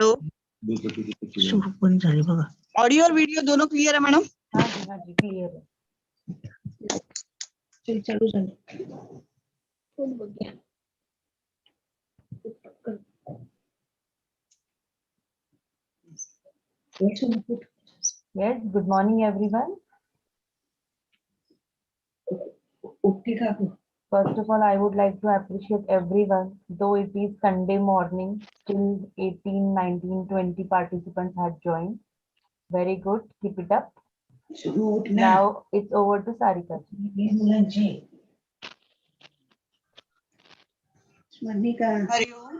सुरू पण झाली बघा. ऑडिओ और वीडियो दोनों क्लियर है मैडम? हाँ जी क्लियर है. चल चालू झालं. बघूया. Yes, good morning everyone. First of all, I would like to appreciate everyone, though it is Sunday morning, still 18, 19, 20 participants had joined. Very good, keep it up. Now it's over to Sarika. Hariom,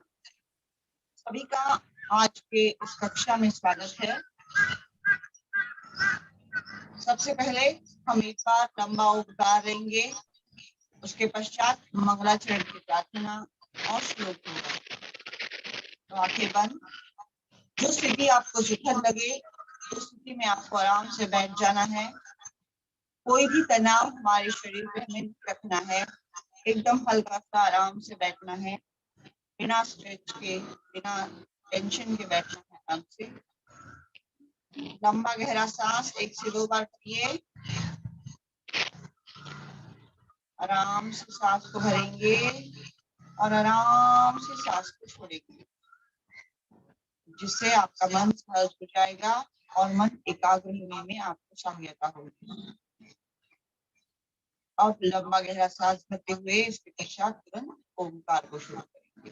सभी का आज के इस कक्षा में स्वागत है। सबसे पहले हम एक बार लंबा उपकार लेंगे, उसके पश्चात मंगलाचरण की प्रार्थना और श्लोक होगा। तो आंखें बंद, जो स्थिति आपको सुखद लगे उस स्थिति में आपको आराम से बैठ जाना है। कोई भी तनाव हमारे शरीर पे हमें रखना है, एकदम हल्का सा आराम से बैठना है, बिना स्ट्रेच के, बिना टेंशन के बैठना है। आराम से लंबा गहरा सांस 1 से 2 बार लिए, आराम से सांस को भरेंगे और आराम से सांस को छोड़ेंगे, जिससे आपका मन सहज हो जाएगा और मन एकाग्र होने में आपको सहायता होगी। अब लंबा गहरा सांस भरते हुए इसके पश्चात तुरंत ओमकार को शुरू करेंगे।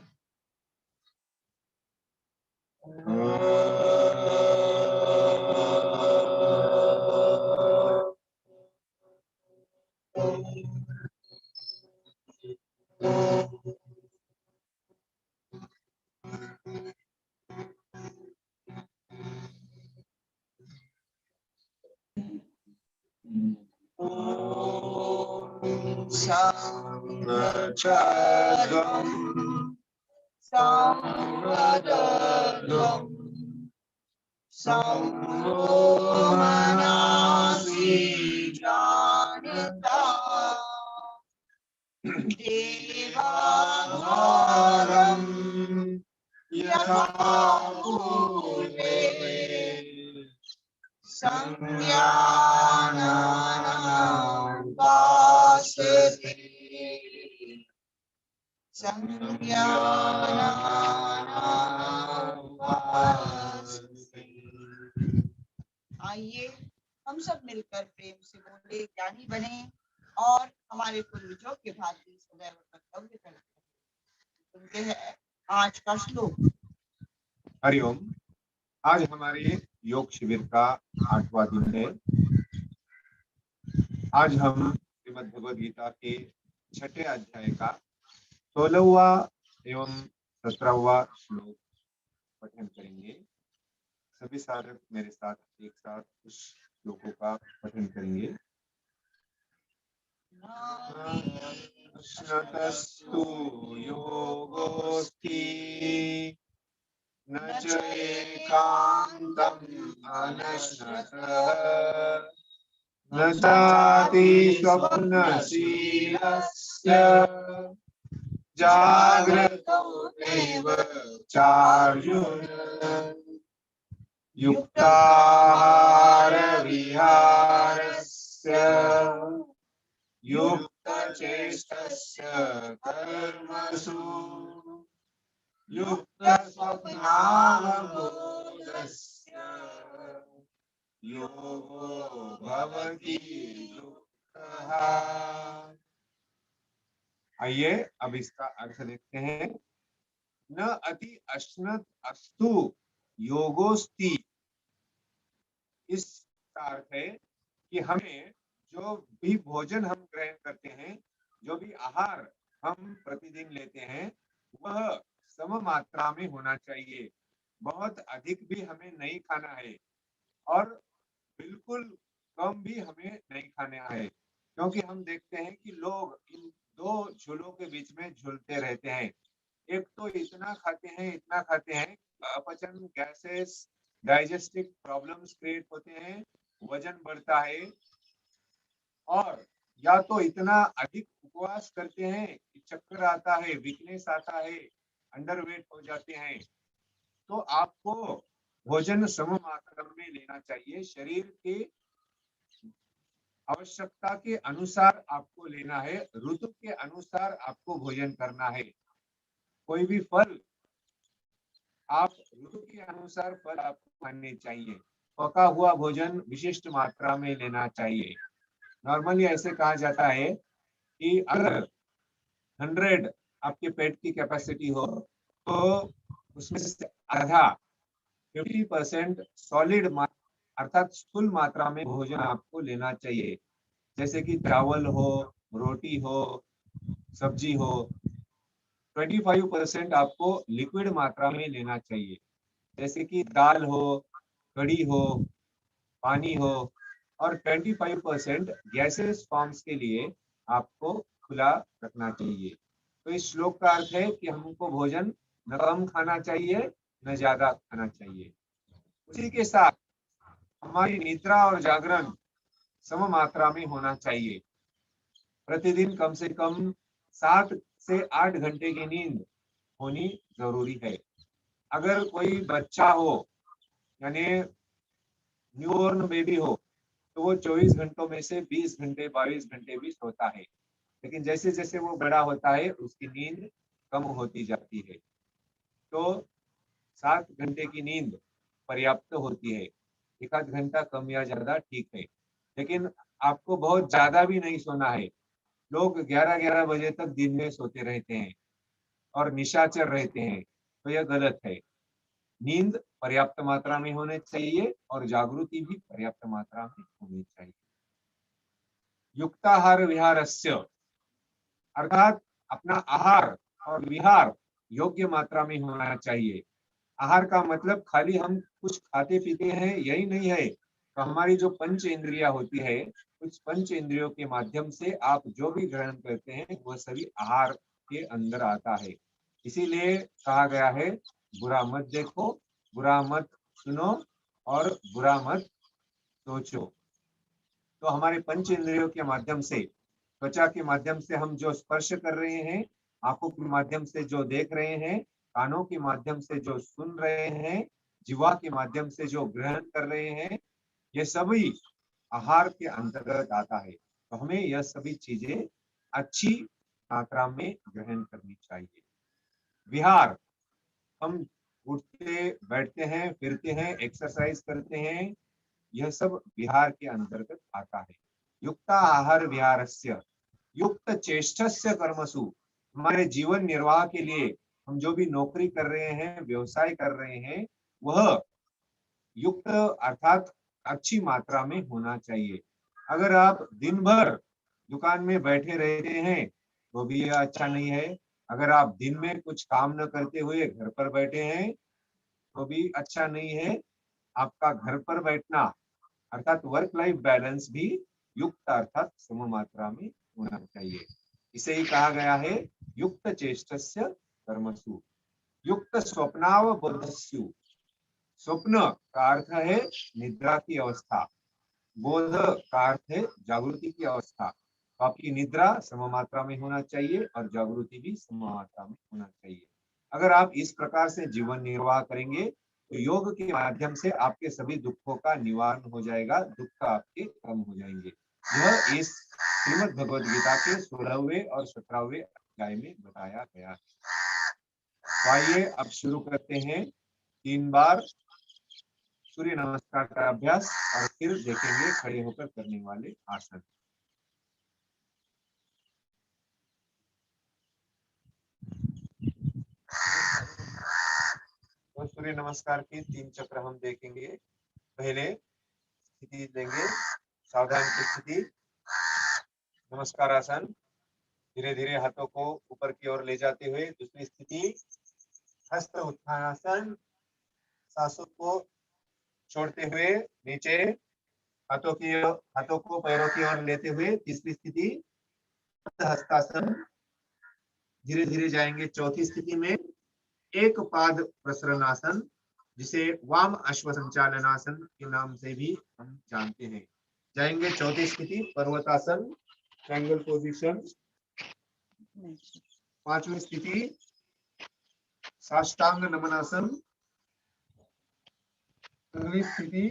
संवदनम संवदनम संवमनासि जानता देवाघरं यथा पूर्वे संज्ञानानां वासते संज्ञानानां वासते। आइए हम सब मिलकर प्रेम से बोले, ज्ञानी बने और हमारे पूर्वजों के भांति सदैव कर्तव्य करते हैं। सुनते हैं आज का श्लोक। हरिओम। आज हमारे योग शिविर का 8वां दिन है। आज हम श्रीमद् भगवद गीता के 6ठे अध्याय का 16वां एवं 17वां श्लोक पठन करेंगे। सभी साधक मेरे साथ एक साथ उस श्लोकों का पठन करेंगे। अश्नतस्तु योगोस्ति न च एकान्तम् अनश्नतः न चाति स्वप्नशीलस्य जाग्रतो एव चार्जुन युक्ताहार विहारस्य युक्तचेष्टस्य कर्मसु युक्तस्वप्नावबोधस्य योगो भवति दुःखः। आइए अब इसका अर्थ देखते हैं। न अति अश्नत अस्तु योगोस्ति, इसका अर्थ है कि हमें जो भी भोजन हम ग्रहण करते हैं, जो भी आहार हम प्रतिदिन लेते हैं, वह सम मात्रा में होना चाहिए। बहुत अधिक भी हमें नहीं खाना है और बिल्कुल कम भी हमें नहीं खाना है, क्योंकि हम देखते हैं कि लोग इन दो झूलों के बीच में झूलते रहते हैं। एक तो इतना खाते हैं, अपचन, गैसेस, डाइजेस्टिव प्रॉब्लम्स क्रिएट होते हैं, वजन बढ़ता है, और या तो इतना अधिक उपवास करते हैं कि चक्कर आता है, वीकनेस आता है, अंडरवेट हो जाते हैं। तो आपको भोजन सम मात्रा में लेना चाहिए। शरीर के आवश्यकता के अनुसार आपको लेना है, ऋतु के अनुसार आपको भोजन करना है। कोई भी फल आप ऋतु के अनुसार फल आपको खाने चाहिए। पका हुआ भोजन विशिष्ट मात्रा में लेना चाहिए। नॉर्मली ऐसे कहा जाता है कि अगर 100 आपके पेट की कैपेसिटी हो तो उसमें से आधा 50% सॉलिड अर्थात स्थूल मात्रा में भोजन आपको लेना चाहिए। जैसे कि चावल हो, रोटी हो, सब्जी हो। 25% आपको लिक्विड मात्रा में लेना चाहिए, जैसे कि दाल हो, कढ़ी हो, पानी हो। और 25% गैसेस फॉर्म्स के लिए आपको खुला रखना चाहिए। तो इस श्लोक का अर्थ है कि हमको भोजन न कम खाना चाहिए न ज्यादा खाना चाहिए। उसी के साथ हमारी निद्रा और जागरण सम मात्रा में होना चाहिए। प्रतिदिन कम से कम 7 से 8 घंटे की नींद होनी जरूरी है। अगर कोई बच्चा हो यानी न्यूबॉर्न बेबी हो तो वो 24 घंटों में से 20 घंटे 22 घंटे भी सोता है, लेकिन जैसे जैसे वो बड़ा होता है उसकी नींद कम होती जाती है। तो 7 घंटे की नींद पर्याप्त होती है। 1 आध घंटा कम या ज्यादा ठीक है, लेकिन आपको बहुत ज्यादा भी नहीं सोना है। लोग 11-11 बजे तक दिन में सोते रहते हैं और निशाचर रहते हैं, तो यह गलत है। नींद पर्याप्त मात्रा में होनी चाहिए और जागृति भी पर्याप्त मात्रा में होनी चाहिए। युक्ताहार विहारस्य अर्थात अपना आहार और विहार योग्य मात्रा में होना चाहिए। आहार का मतलब खाली हम कुछ खाते पीते हैं यही नहीं है। तो हमारी जो पंच इंद्रियां होती है, उस पंच इंद्रियों के माध्यम से आप जो भी ग्रहण करते हैं वह सभी आहार के अंदर आता है। इसीलिए कहा गया है बुरा मत देखो, बुरा मत सुनो और बुरा मत सोचो। तो हमारे पंच इंद्रियों के माध्यम से, त्वचा के माध्यम से हम जो स्पर्श कर रहे हैं, आंखों के माध्यम से जो देख रहे हैं, कानों के माध्यम से जो सुन रहे हैं, जीवा के माध्यम से जो ग्रहण कर रहे हैं, ये सभी आहार के अंतर्गत आता है। तो हमें यह सभी चीजें अच्छी मात्रा में ग्रहण करनी चाहिए। विहार, हम उठते बैठते हैं, फिरते हैं, एक्सरसाइज करते हैं, यह सब विहार के अंतर्गत आता है। युक्ता आहार विहारस्य युक्त चेष्टस्य कर्मसु, हमारे जीवन निर्वाह के लिए हम जो भी नौकरी कर रहे हैं, व्यवसाय कर रहे हैं, वह युक्त अर्थात अच्छी मात्रा में होना चाहिए। अगर आप दिन भर दुकान में बैठे रहते हैं तो भी यह अच्छा नहीं है। अगर आप दिन में कुछ काम न करते हुए घर पर बैठे हैं तो भी अच्छा नहीं है। आपका घर पर बैठना अर्थात वर्क लाइफ बैलेंस भी युक्त अर्थात सम मात्रा में होना चाहिए। इसे ही कहा गया है युक्त चेष्टस्य कर्मसु युक्त स्वप्नावबोधस्यु। स्वप्न का अर्थ है निद्रा की अवस्था, बोध का अर्थ है जागृति की अवस्था। तो आपकी निद्रा सम मात्रा में होना चाहिए और जागृति भी सम मात्रा में होना चाहिए। अगर आप इस प्रकार से जीवन निर्वाह करेंगे तो योग के माध्यम से आपके सभी दुखों का निवारण हो जाएगा, दुख आपके कम हो जाएंगे। यह इस श्रीमद् भगवद गीता के 16वें और 17वें अध्याय में बताया गया है। तो आइए अब शुरू करते हैं 3 बार सूर्य नमस्कार का अभ्यास और फिर देखेंगे खड़े होकर करने वाले आसन। तो सूर्य नमस्कार की 3 चक्र हम देखेंगे। पहले स्थिति लेंगे, सावधान की स्थिति, नमस्कार आसन। धीरे धीरे हाथों को ऊपर की ओर ले जाते हुए दूसरी स्थिति हस्त उत्थानासन, सांसों को छोड़ते हुए नीचे हाथों को पैरों की ओर लेते हुए तीसरी स्थिति हस्तासन। धीरे धीरे जाएंगे चौथी स्थिति में एक पाद प्रसरणासन, जिसे वाम अश्व संचालनासन के नाम से भी हम जानते हैं। जाएंगे चौथी स्थिति पर्वतासन, ट्रायंगल पोजीशन। पांचवी स्थिति साष्टांग नमनासन, अगली स्थिति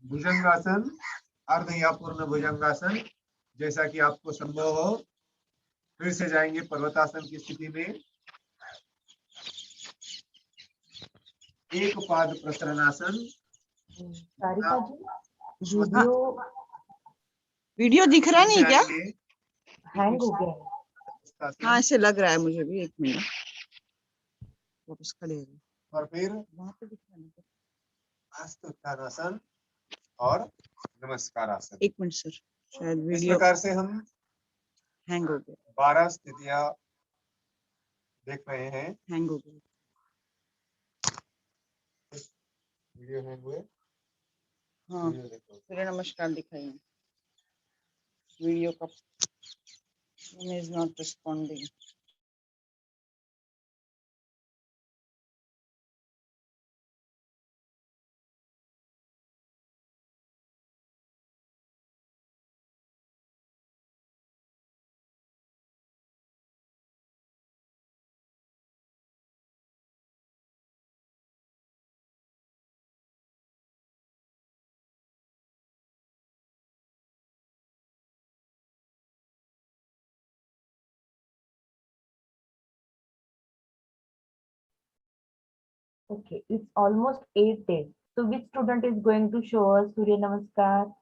भुजंगासन, अर्ध या पूर्ण भुजंगासन। जैसा कि आपको संभव हो, फिर से जाएंगे पर्वतासन की स्थिति में। एक पाद प्रसरणासन। सारिका जी वीडियो वीडियो दिख रहा नहीं क्या? हैंग हो गया है। हाँ, ऐसे लग रहा है मुझे भी। एक मिनट, वापस खड़े हो गए। और फिर वहां पे दिख रहा नहीं। हस्त उत्थानासन और नमस्कारासन। एक मिनट सर, शायद इस वीडियो प्रकार से हम हैंग हो गया। 12 स्थितियां देख रहे हैं। हैंग हो गया। वीडियो हैंग हुए। हाँ, वीडियो देखो। सूर्य नमस्कार दिखाइए। वीडियो का is not responding. Okay, it's almost 8 days. So which student is going to show us Surya Namaskar?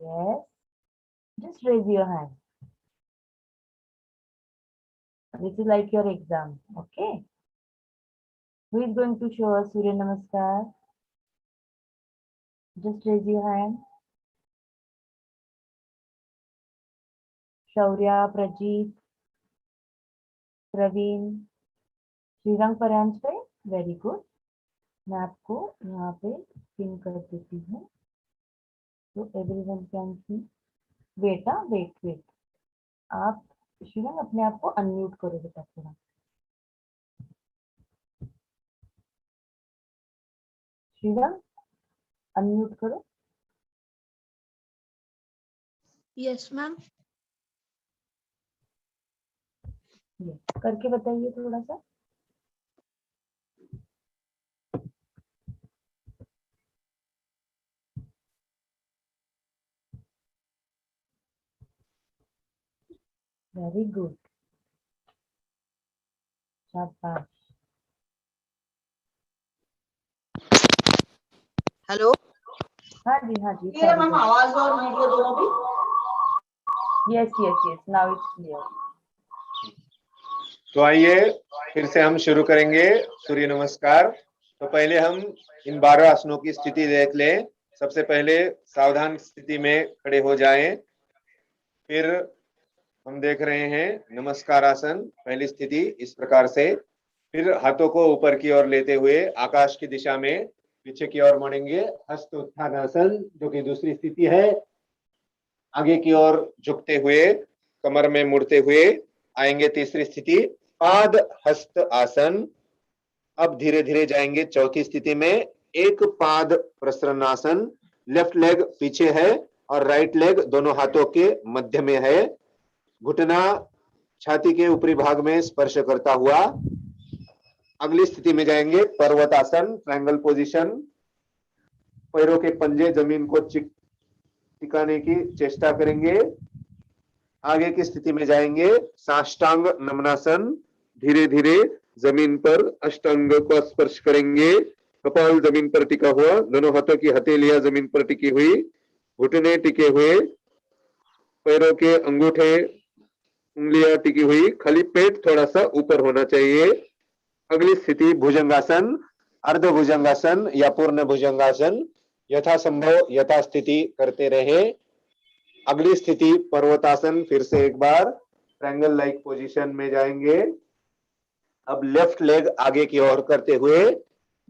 Yes. Just raise your hand. This is like your exam. Okay. Who is going to show us Surya Namaskar? Just raise your hand. Shaurya, Prajeet, Praveen, Shrirang Paranjpe. Very good. मैं आपको यहाँ पे pin कर देती हूँ तो everyone can see. बेटा wait, आप श्रीरंग अपने आप को अनम्यूट करो बेटा थोड़ा। श्रीरंग अनम्यूट करो। Yes ma'am. करके बताइए थोड़ा सा। वेरी गुड, शाबाश। हेलो। हाँ जी ये मैम आवाज और वीडियो दोनों भी। Yes now it's clear. तो आइए फिर से हम शुरू करेंगे सूर्य नमस्कार। तो पहले हम इन 12 आसनों की स्थिति देख लें। सबसे पहले सावधान स्थिति में खड़े हो जाएं। फिर हम देख रहे हैं नमस्कार आसन, पहली स्थिति इस प्रकार से। फिर हाथों को ऊपर की ओर लेते हुए आकाश की दिशा में पीछे की ओर मुड़ेंगे। हस्त उत्थान आसन, जो कि दूसरी स्थिति है। आगे की ओर झुकते हुए कमर में मुड़ते हुए आएंगे तीसरी स्थिति, पाद हस्त आसन। अब धीरे धीरे जाएंगे चौथी स्थिति में, एक पाद प्रसरणासन। लेफ्ट लेग पीछे है और राइट लेग दोनों हाथों के मध्य में है। घुटना छाती के ऊपरी भाग में स्पर्श करता हुआ। अगली स्थिति में जाएंगे पर्वतासन, ट्रायंगल पोजीशन। पैरों के पंजे जमीन को टिकाने की चेष्टा करेंगे। आगे की स्थिति में जाएंगे साष्टांग नमनासन। धीरे धीरे जमीन पर अष्टांग को स्पर्श करेंगे। कपाल जमीन पर टिका हुआ, दोनों हाथों की हथेलियां जमीन पर टिकी हुई, घुटने टिके हुए, पैरों के अंगूठे उंगलियां टिकी हुई, खाली पेट थोड़ा सा ऊपर होना चाहिए। अगली स्थिति भुजंगासन, अर्ध भुजंगासन या पूर्ण भुजंगासन। यथासंभव यथास्थिति करते रहे। अगली स्थिति पर्वतासन, फिर से एक बार ट्रायंगल लाइक पोजीशन में जाएंगे। अब लेफ्ट लेग आगे की ओर करते हुए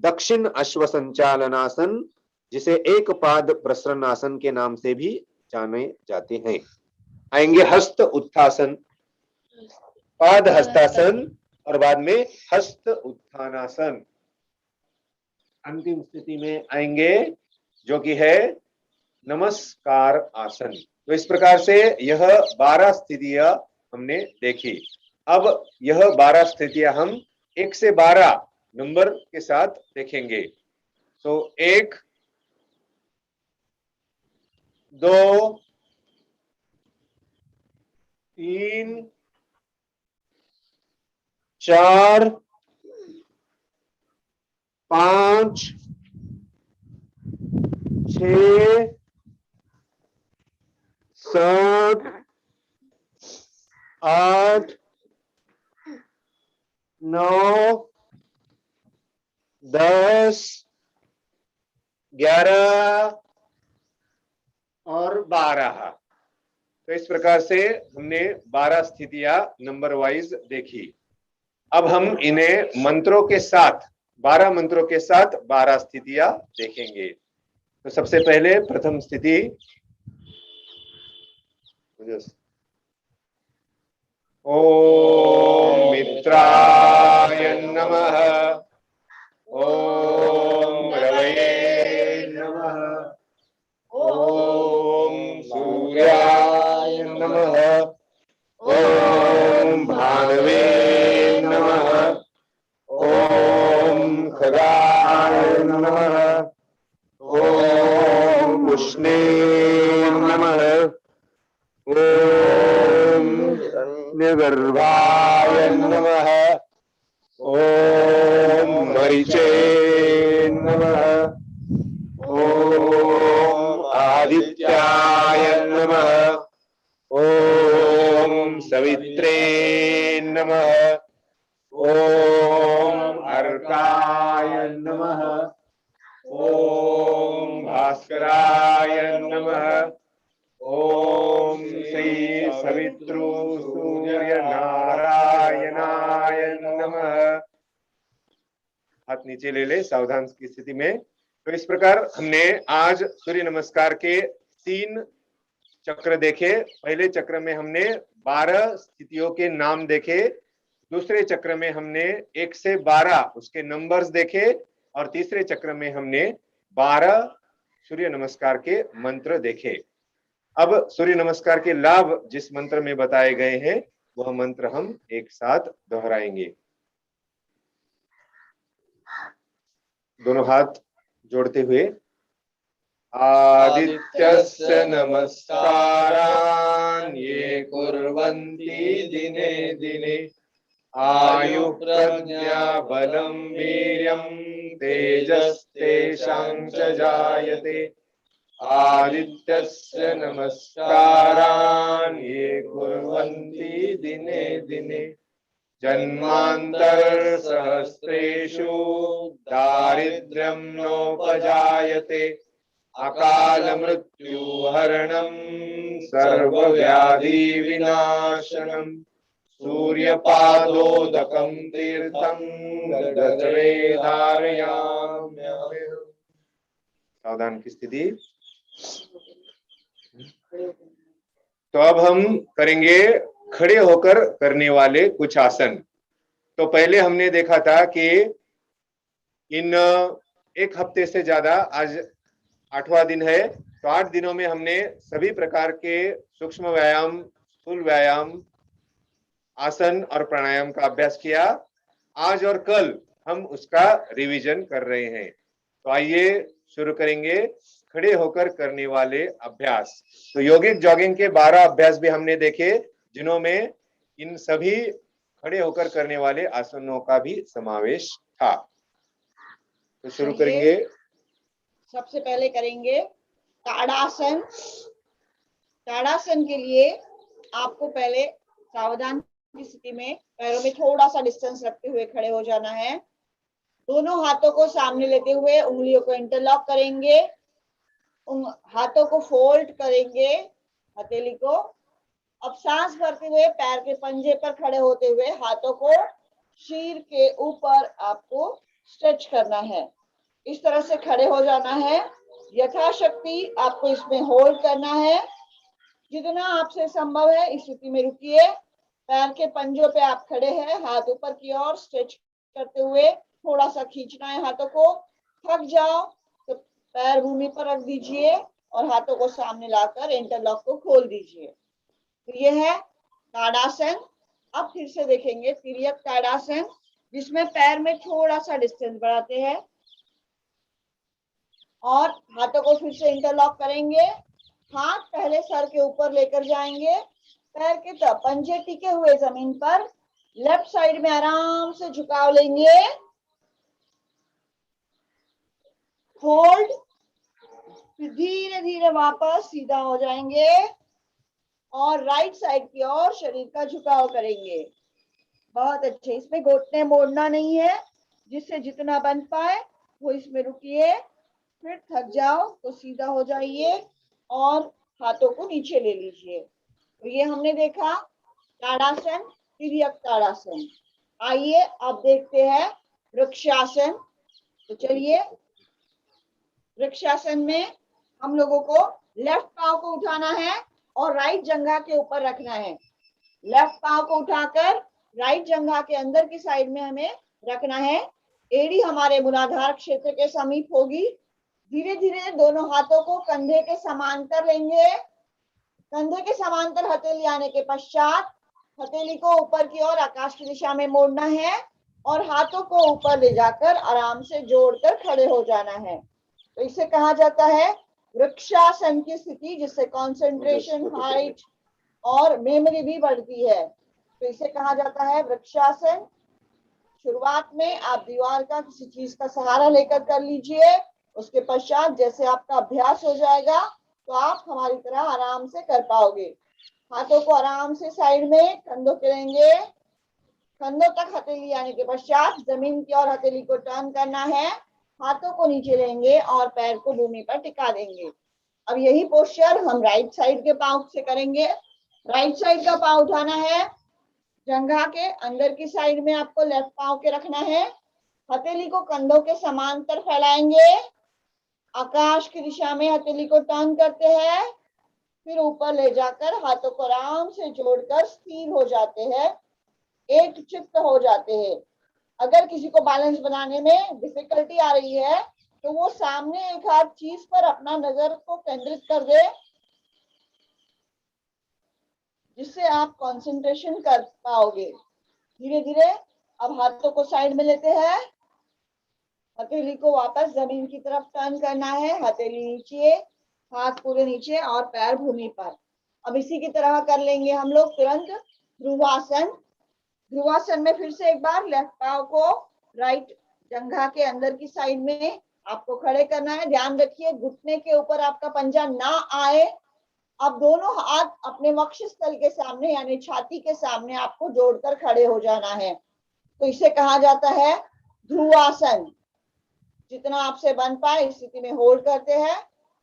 दक्षिण अश्व संचालनासन, जिसे एक पाद प्रसरण आसन के नाम से भी जाने जाते हैं। आएंगे हस्त उत्थासन, पाद हस्तासन और बाद में हस्त उत्थानासन। अंतिम स्थिति में आएंगे जो कि है नमस्कार आसन। तो इस प्रकार से यह 12 स्थितियां हमने देखी। अब यह 12 स्थितियां हम 1 से 12 नंबर के साथ देखेंगे। तो 1 2 3 4 5 6 7 8 9 10 11 और 12। तो इस प्रकार से हमने 12 स्थितियां नंबर वाइज देखी। अब हम इन्हें मंत्रों के साथ 12 मंत्रों के साथ 12 स्थितियां देखेंगे। तो सबसे पहले प्रथम स्थिति ओम मित्राय नमः, ओम रवये नमः, ओम सूर्याय नमः, ओम भानवे नमः, ओम खगाय नमः, ओम उष्णे नमः, ओम निर्गर्भाय नमः, ओम मरीचे नमः, ओम आदित्याय नमः, ओम सवित्रे नमः, ओम अर्काय नमः, ओम भास्कराय नमः, ओम श्री सवितृ सूर्य नारायणाय नमः। हाथ नीचे ले ले सावधान की स्थिति में। तो इस प्रकार हमने आज सूर्य नमस्कार के 3 चक्र देखे। पहले चक्र में हमने 12 स्थितियों के नाम देखे, दूसरे चक्र में हमने 1 से 12 उसके नंबर्स देखे, और तीसरे चक्र में हमने 12 सूर्य नमस्कार के मंत्र देखे। अब सूर्य नमस्कार के लाभ जिस मंत्र में बताए गए हैं वह मंत्र हम एक साथ दोहराएंगे। दोनों हाथ जोड़ते हुए आदित्यस्य नमस्कारान् ये कुर्वन्ति दिने दिने आयु प्रज्ञा बलं वीर्यं तेजस्तेषां च जायते आदित्यस्य नमस्कारान् ये कुर्वन्ति दिने दिने जन्मांतर सहस्रेषु दारिद्र्यं नोपजायते अकाल मृत्यु हरणं सर्वव्याधि विनाशनम् सूर्यपादोदकं तीर्थं गजरे धारयाम्यहम्। सावधान की स्थिति। तो अब हम करेंगे खड़े होकर करने वाले कुछ आसन। तो पहले हमने देखा था कि इन 1 हफ्ते से ज्यादा, आज 8वां दिन है, तो 8 दिनों में हमने सभी प्रकार के सूक्ष्म व्यायाम, स्थूल व्यायाम, आसन और प्राणायाम का अभ्यास किया। आज और कल हम उसका रिवीजन कर रहे हैं। तो आइए शुरू करेंगे खड़े होकर करने वाले अभ्यास। तो योगिक जॉगिंग के 12 अभ्यास भी हमने देखे, जिन्हों में इन सभी खड़े होकर करने वाले आसनों का भी समावेश था। तो शुरू करेंगे। सबसे पहले करेंगे ताड़ासन। ताड़ासन के लिए आपको पहले सावधान की स्थिति में पैरों में थोड़ा सा डिस्टेंस रखते हुए खड़े हो जाना है। दोनों हाथों को सामने लेते हुए उंगलियों को इंटरलॉक करेंगे, हाथों को फोल्ड करेंगे, हथेली को। अब सांस भरते हुए पैर के पंजे पर खड़े होते हुए हाथों को शीर के ऊपर आपको स्ट्रेच करना है। इस तरह से खड़े हो जाना है। यथाशक्ति आपको इसमें होल्ड करना है। जितना आपसे संभव है इस स्थिति में रुकिए। पैर के पंजों पे आप खड़े हैं, हाथ ऊपर की ओर स्ट्रेच करते हुए थोड़ा सा खींचना है हाथों को। थक जाओ तो पैर भूमि पर रख दीजिए और हाथों को सामने लाकर इंटरलॉक को खोल दीजिए। तो ये है ताड़ासन। अब फिर से देखेंगे तिर्यक ताड़ासन, जिसमें पैर में थोड़ा सा डिस्टेंस बढ़ाते हैं। और हाथों को फिर से इंटरलॉक करेंगे। हाथ पहले सर के ऊपर लेकर जाएंगे, पैर के पंजे टिके हुए जमीन पर, लेफ्ट साइड में आराम से झुकाव लेंगे, होल्ड, फिर धीरे धीरे वापस सीधा हो जाएंगे और राइट साइड की ओर शरीर का झुकाव करेंगे। बहुत अच्छे। इसमें घुटने मोड़ना नहीं है, जिससे जितना बन पाए वो इसमें रुकिए, फिर थक जाओ तो सीधा हो जाइए और हाथों को नीचे ले लीजिए। तो ये हमने देखा ताड़ासन, तिर्यक ताड़ासन। आइए अब देखते हैं वृक्षासन। तो चलिए, वृक्षासन में हम लोगों को लेफ्ट पांव को उठाना है और राइट जंघा के ऊपर रखना है। लेफ्ट पांव को उठाकर राइट जंघा के अंदर की साइड में हमें रखना है। एड़ी हमारे मूलाधार क्षेत्र के समीप होगी। धीरे धीरे दोनों हाथों को कंधे के समांतर लेंगे। कंधे के समांतर हथेली आने के पश्चात हथेली को ऊपर की ओर आकाश की दिशा में मोड़ना है और हाथों को ऊपर ले जाकर आराम से जोड़कर खड़े हो जाना है। तो इसे कहा जाता है वृक्षासन की स्थिति, जिससे कंसंट्रेशन, हाइट और मेमोरी भी बढ़ती है। तो इसे कहा जाता है वृक्षासन। शुरुआत में आप दीवार का किसी चीज का सहारा लेकर कर लीजिए। उसके पश्चात जैसे आपका अभ्यास हो जाएगा तो आप हमारी तरह आराम से कर पाओगे। हाथों को आराम से साइड में कंधों के लेंगे। कंधों तक हथेली आने के पश्चात जमीन की ओर हथेली को टर्न करना है। हाथों को नीचे लेंगे और पैर को भूमि पर टिका देंगे। अब यही पोस्चर हम राइट साइड के पांव से करेंगे। राइट साइड का पांव उठाना है, जंघा के अंदर की साइड में आपको लेफ्ट पांव के रखना है। हथेली को कंधों के समांतर फैलाएंगे, आकाश की दिशा में हथेली को टर्न करते हैं, फिर ऊपर ले जाकर हाथों को आराम से जोड़कर स्थिर हो जाते हैं, एक चित्त हो जाते हैं। अगर किसी को बैलेंस बनाने में डिफिकल्टी आ रही है तो वो सामने एक हाथ चीज पर अपना नजर को केंद्रित कर दे, जिससे आप कंसंट्रेशन कर पाओगे। धीरे धीरे अब हाथों को साइड में लेते हैं, हथेली को वापस जमीन की तरफ टर्न करना है, हथेली नीचे, हाथ पूरे नीचे और पैर भूमि पर। अब इसी की तरह कर लेंगे हम लोग तुरंत ध्रुवासन। ध्रुवासन में फिर से एक बार लेफ्ट पांव को राइट जंघा के अंदर की साइड में आपको खड़े करना है। ध्यान रखिए घुटने के ऊपर आपका पंजा ना आए। अब दोनों हाथ अपने वक्षस्थल के सामने यानी छाती के सामने आपको जोड़कर खड़े हो जाना है। तो इसे कहा जाता है ध्रुवासन। जितना आपसे बन पाए इस स्थिति में होल्ड करते हैं,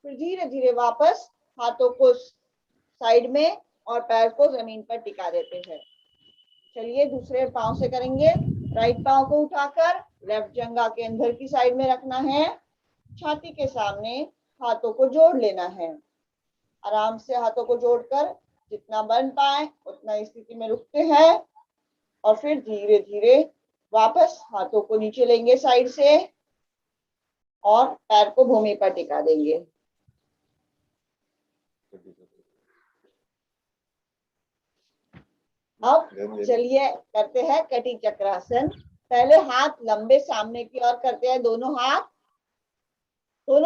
फिर धीरे धीरे वापस हाथों को साइड में और पैर को जमीन पर टिका देते हैं। चलिए दूसरे पांव से करेंगे। राइट पांव को उठाकर लेफ्ट जंघा के अंदर की साइड में रखना है, छाती के सामने हाथों को जोड़ लेना है। आराम से हाथों को जोड़कर जितना बन पाए उतना इस स्थिति में रुकते हैं और फिर धीरे धीरे वापस हाथों को नीचे लेंगे साइड से और पैर को भूमि पर टिका देंगे। अब चलिए करते हैं कटी चक्रासन। पहले हाथ लंबे सामने की ओर करते हैं, दोनों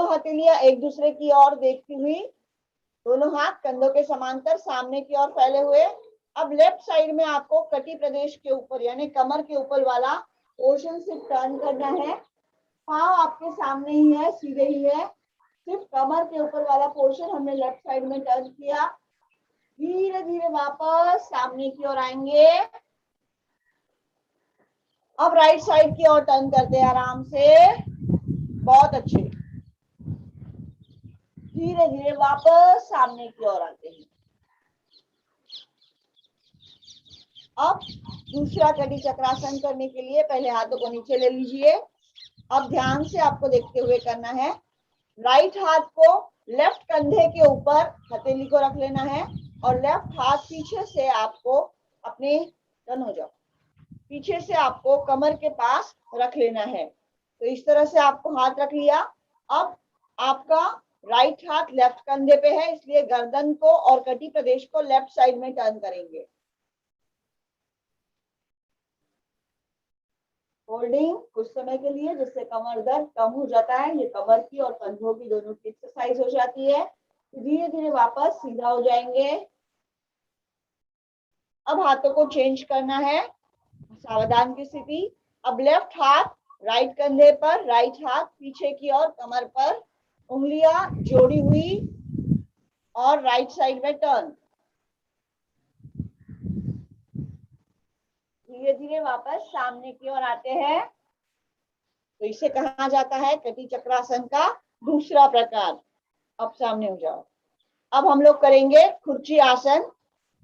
हथेलियां एक दूसरे की ओर देखती हुई, दोनों हाथ कंधों के समांतर सामने की ओर फैले हुए। अब लेफ्ट साइड में आपको कटी प्रदेश के ऊपर यानी कमर के ऊपर वाला पोर्शन से टर्न करना है। पांव आपके सामने ही है, सीधे ही है, सिर्फ कमर के ऊपर वाला पोर्शन हमने लेफ्ट साइड में टर्न किया। धीरे धीरे वापस सामने की ओर आएंगे। अब राइट साइड की ओर टर्न करते हैं आराम से, बहुत अच्छे। धीरे धीरे वापस सामने की ओर आते हैं। अब दूसरा कटी चक्रासन करने के लिए पहले हाथों को नीचे ले लीजिए। अब ध्यान से आपको देखते हुए करना है। राइट हाथ को लेफ्ट कंधे के ऊपर हथेली को रख लेना है और लेफ्ट हाथ पीछे से आपको अपने टर्न हो जाओ, पीछे से आपको कमर के पास रख लेना है। तो इस तरह से आपको हाथ रख लिया। अब आपका राइट हाथ लेफ्ट कंधे पे है, इसलिए गर्दन को और कटी प्रदेश को लेफ्ट साइड में टर्न करेंगे। होल्ड फोल्डिंग कुछ समय के लिए, जिससे कमर दर्द कम हो जाता है। ये कमर की और कंधों की दोनों की एक्सरसाइज हो जाती है। धीरे धीरे वापस सीधा हो जाएंगे। अब हाथों को चेंज करना है, सावधान की स्थिति। अब लेफ्ट हाथ राइट कंधे पर, राइट हाथ पीछे की ओर कमर पर, उंगलियां जोड़ी हुई और राइट साइड में टर्न। धीरे धीरे वापस सामने की ओर आते हैं। तो इसे कहा जाता है कटी चक्रासन का दूसरा प्रकार। अब सामने हो जाओ। अब हम लोग करेंगे खुर्ची आसन।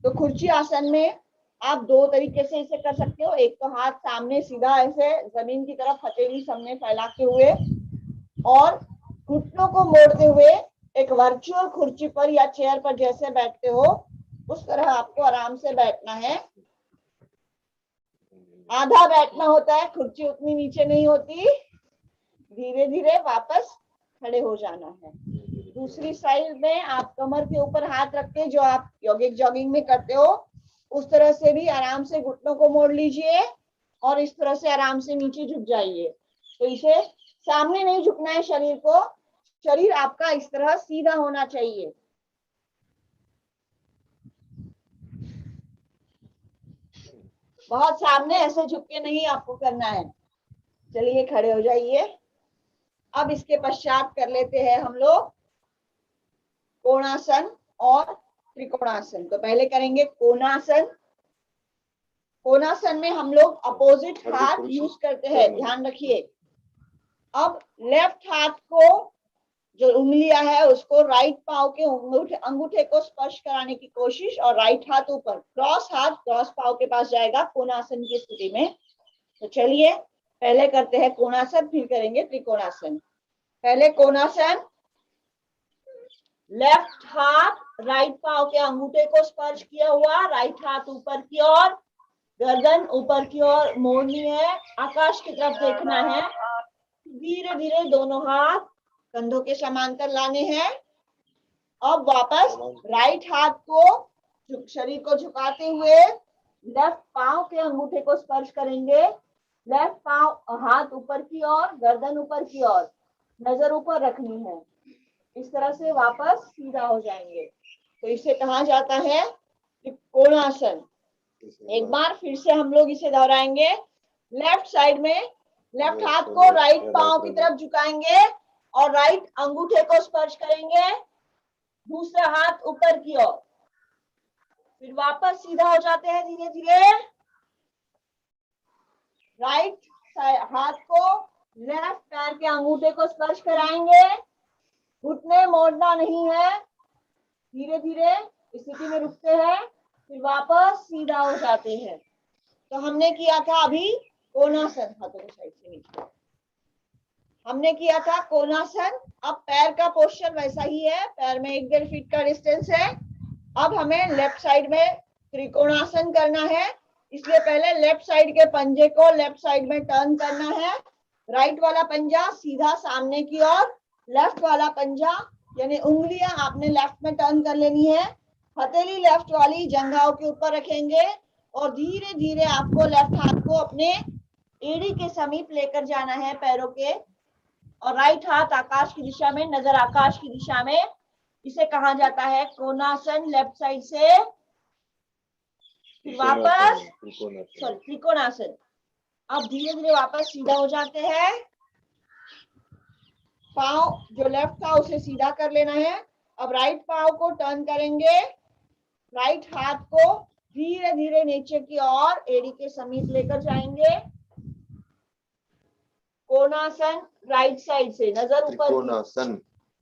तो खुर्ची आसन में आप दो तरीके से इसे कर सकते हो। एक तो हाथ सामने सीधा ऐसे जमीन की तरफ हथेली सामने फैला के हुए और घुटनों को मोड़ते हुए एक वर्चुअल खुर्ची पर या चेयर पर जैसे बैठते हो उस तरह आपको आराम से बैठना है। आधा बैठना होता है, खुर्ची उतनी नीचे नहीं होती। धीरे धीरे वापस खड़े हो जाना है। दूसरी साइड में आप कमर के ऊपर हाथ रख के, जो आप यौगिक जॉगिंग में करते हो उस तरह से भी आराम से घुटनों को मोड़ लीजिए और इस तरह से आराम से नीचे झुक जाइए। तो इसे सामने नहीं झुकना है शरीर को, शरीर आपका इस तरह सीधा होना चाहिए। बहुत सामने ऐसे झुक के नहीं आपको करना है। चलिए खड़े हो जाइए। अब इसके पश्चात कर लेते हैं हम लोग कोणासन और त्रिकोणासन। तो पहले करेंगे कोणासन। कोणासन में हम लोग अपोजिट हाथ यूज करते हैं, ध्यान रखिए। अब लेफ्ट हाथ को जो उंगलियां है उसको राइट पांव के अंगूठे को स्पर्श कराने की कोशिश और राइट हाथ ऊपर, क्रॉस हाथ क्रॉस पांव के पास जाएगा कोणासन की स्थिति में। तो चलिए पहले करते हैं कोणासन, फिर करेंगे त्रिकोणासन। पहले कोणासन, लेफ्ट हाथ राइट पांव के अंगूठे को स्पर्श किया हुआ, राइट हाथ ऊपर की ओर, गर्दन ऊपर की ओर मोड़नी है, आकाश की तरफ देखना है। धीरे धीरे दोनों हाथ कंधों के समांतर लाने हैं। अब वापस राइट हाथ को शरीर को झुकाते हुए लेफ्ट पांव के अंगूठे को स्पर्श करेंगे। लेफ्ट पांव हाथ ऊपर की ओर, गर्दन ऊपर की ओर, नजर ऊपर रखनी है। इस तरह से वापस सीधा हो जाएंगे। तो इसे कहा जाता है त्रिकोणासन। एक बार फिर से हम लोग इसे दोहराएंगे। लेफ्ट साइड में लेफ्ट हाथ को राइट पांव की तरफ झुकाएंगे और राइट अंगूठे को स्पर्श करेंगे, दूसरा हाथ ऊपर की ओर, फिर वापस सीधा हो जाते हैं धीरे धीरे। राइट हाथ को लेफ्ट पैर के अंगूठे को स्पर्श कराएंगे, घुटने मोड़ना नहीं है। धीरे धीरे स्थिति में रुकते हैं, फिर वापस सीधा हो जाते हैं। तो हमने किया था अभी कोणासन, हाथों को साइड से नीचे हमने किया था कोणासन। अब पैर का पोस्चर वैसा ही है, पैर में 1-1.5 फीट का डिस्टेंस है। अब हमें लेफ्ट साइड में त्रिकोणासन करना है, इसलिए पहले लेफ्ट साइड के पंजे को लेफ्ट साइड में टर्न करना है। राइट वाला पंजा सीधा सामने की ओर, लेफ्ट वाला पंजा यानी उंगलियां आपने लेफ्ट में टर्न कर लेनी है। हथेली लेफ्ट वाली जंघाओं के ऊपर रखेंगे और धीरे धीरे आपको लेफ्ट हाथ को अपने एड़ी के समीप लेकर जाना है पैरों के, और राइट हाथ आकाश की दिशा में, नजर आकाश की दिशा में। इसे कहा जाता है कोणासन लेफ्ट साइड से। फिर वापस त्रिकोणासन। अब धीरे धीरे वापस सीधा हो जाते हैं। पांव जो लेफ्ट था उसे सीधा कर लेना है। अब राइट पांव को टर्न करेंगे, राइट हाथ को धीरे धीरे नीचे की ओर एड़ी के समीप लेकर जाएंगे। कोणासन राइट साइड से, नजर ऊपर,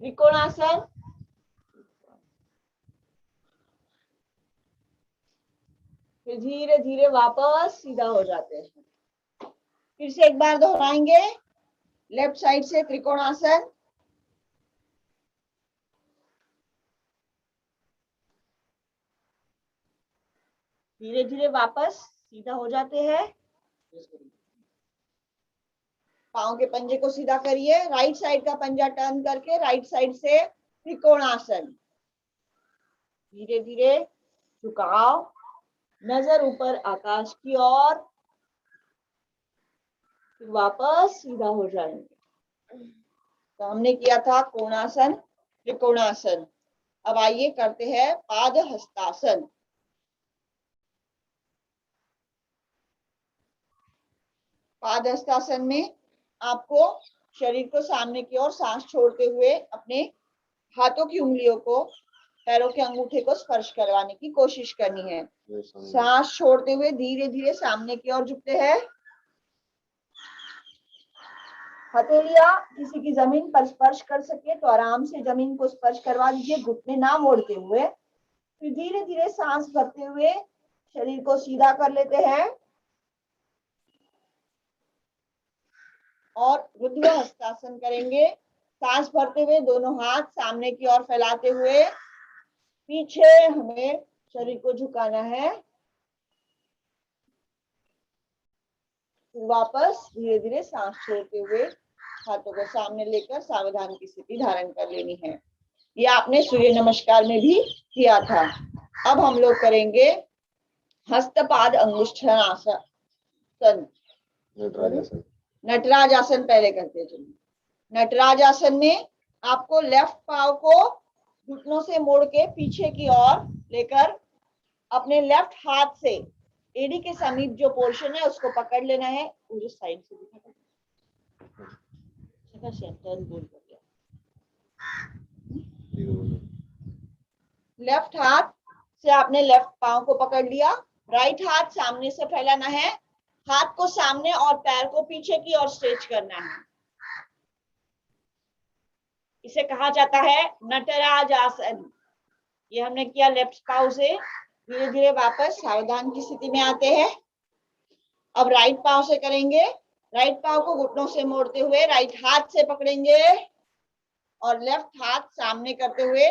त्रिकोणासन। फिर धीरे धीरे वापस सीधा हो जाते हैं। फिर से एक बार दोहराएंगे। लेफ्ट साइड से त्रिकोणासन, धीरे धीरे वापस सीधा हो जाते हैं। पांव के पंजे को सीधा करिए, राइट साइड का पंजा टर्न करके राइट साइड से त्रिकोणासन। धीरे धीरे झुकाव, नजर ऊपर आकाश की ओर, फिर वापस सीधा हो जाएंगे। तो हमने किया था कोणासन, त्रिकोणासन। अब आइए करते हैं पाद हस्तासन। पाद हस्तासन में आपको शरीर को सामने की ओर सांस छोड़ते हुए अपने हाथों की उंगलियों को पैरों के अंगूठे को स्पर्श करवाने की कोशिश करनी है। सांस छोड़ते हुए धीरे धीरे सामने की ओर झुकते हैं। हथेलियां किसी की जमीन पर स्पर्श कर सके तो आराम से जमीन को स्पर्श करवा लीजिए, घुटने ना मोड़ते हुए। फिर धीरे धीरे सांस भरते हुए शरीर को सीधा कर लेते हैं और ऊर्ध्व हस्तासन करेंगे। सांस भरते हुए दोनों हाथ सामने की ओर फैलाते हुए पीछे हमें शरीर को झुकाना है। वापस धीरे धीरे सांस छोड़ते हुए हाथों को सामने लेकर सावधान की स्थिति धारण कर लेनी है। ये आपने सूर्य नमस्कार में भी किया था। अब हम लोग करेंगे हस्तपाद अंगुष्ठासन। नटराज आसन पहले करते चलिए। नटराज आसन में आपको लेफ्ट पाव को घुटनों से मोड़ के पीछे की ओर लेकर अपने लेफ्ट हाथ से एड़ी के समीप जो पोर्शन है उसको पकड़ लेना है। पूरे साइड से लेफ्ट हाथ से आपने लेफ्ट पांव को पकड़ लिया। राइट हाथ सामने से फैलाना है। हाथ को सामने और पैर को पीछे की ओर स्ट्रेच करना है। इसे कहा जाता है नटराज आसन। ये हमने किया लेफ्ट पांव से। धीरे धीरे वापस सावधान की स्थिति में आते हैं। अब राइट पांव से करेंगे। राइट पांव को घुटनों से मोड़ते हुए राइट हाथ से पकड़ेंगे और लेफ्ट हाथ सामने करते हुए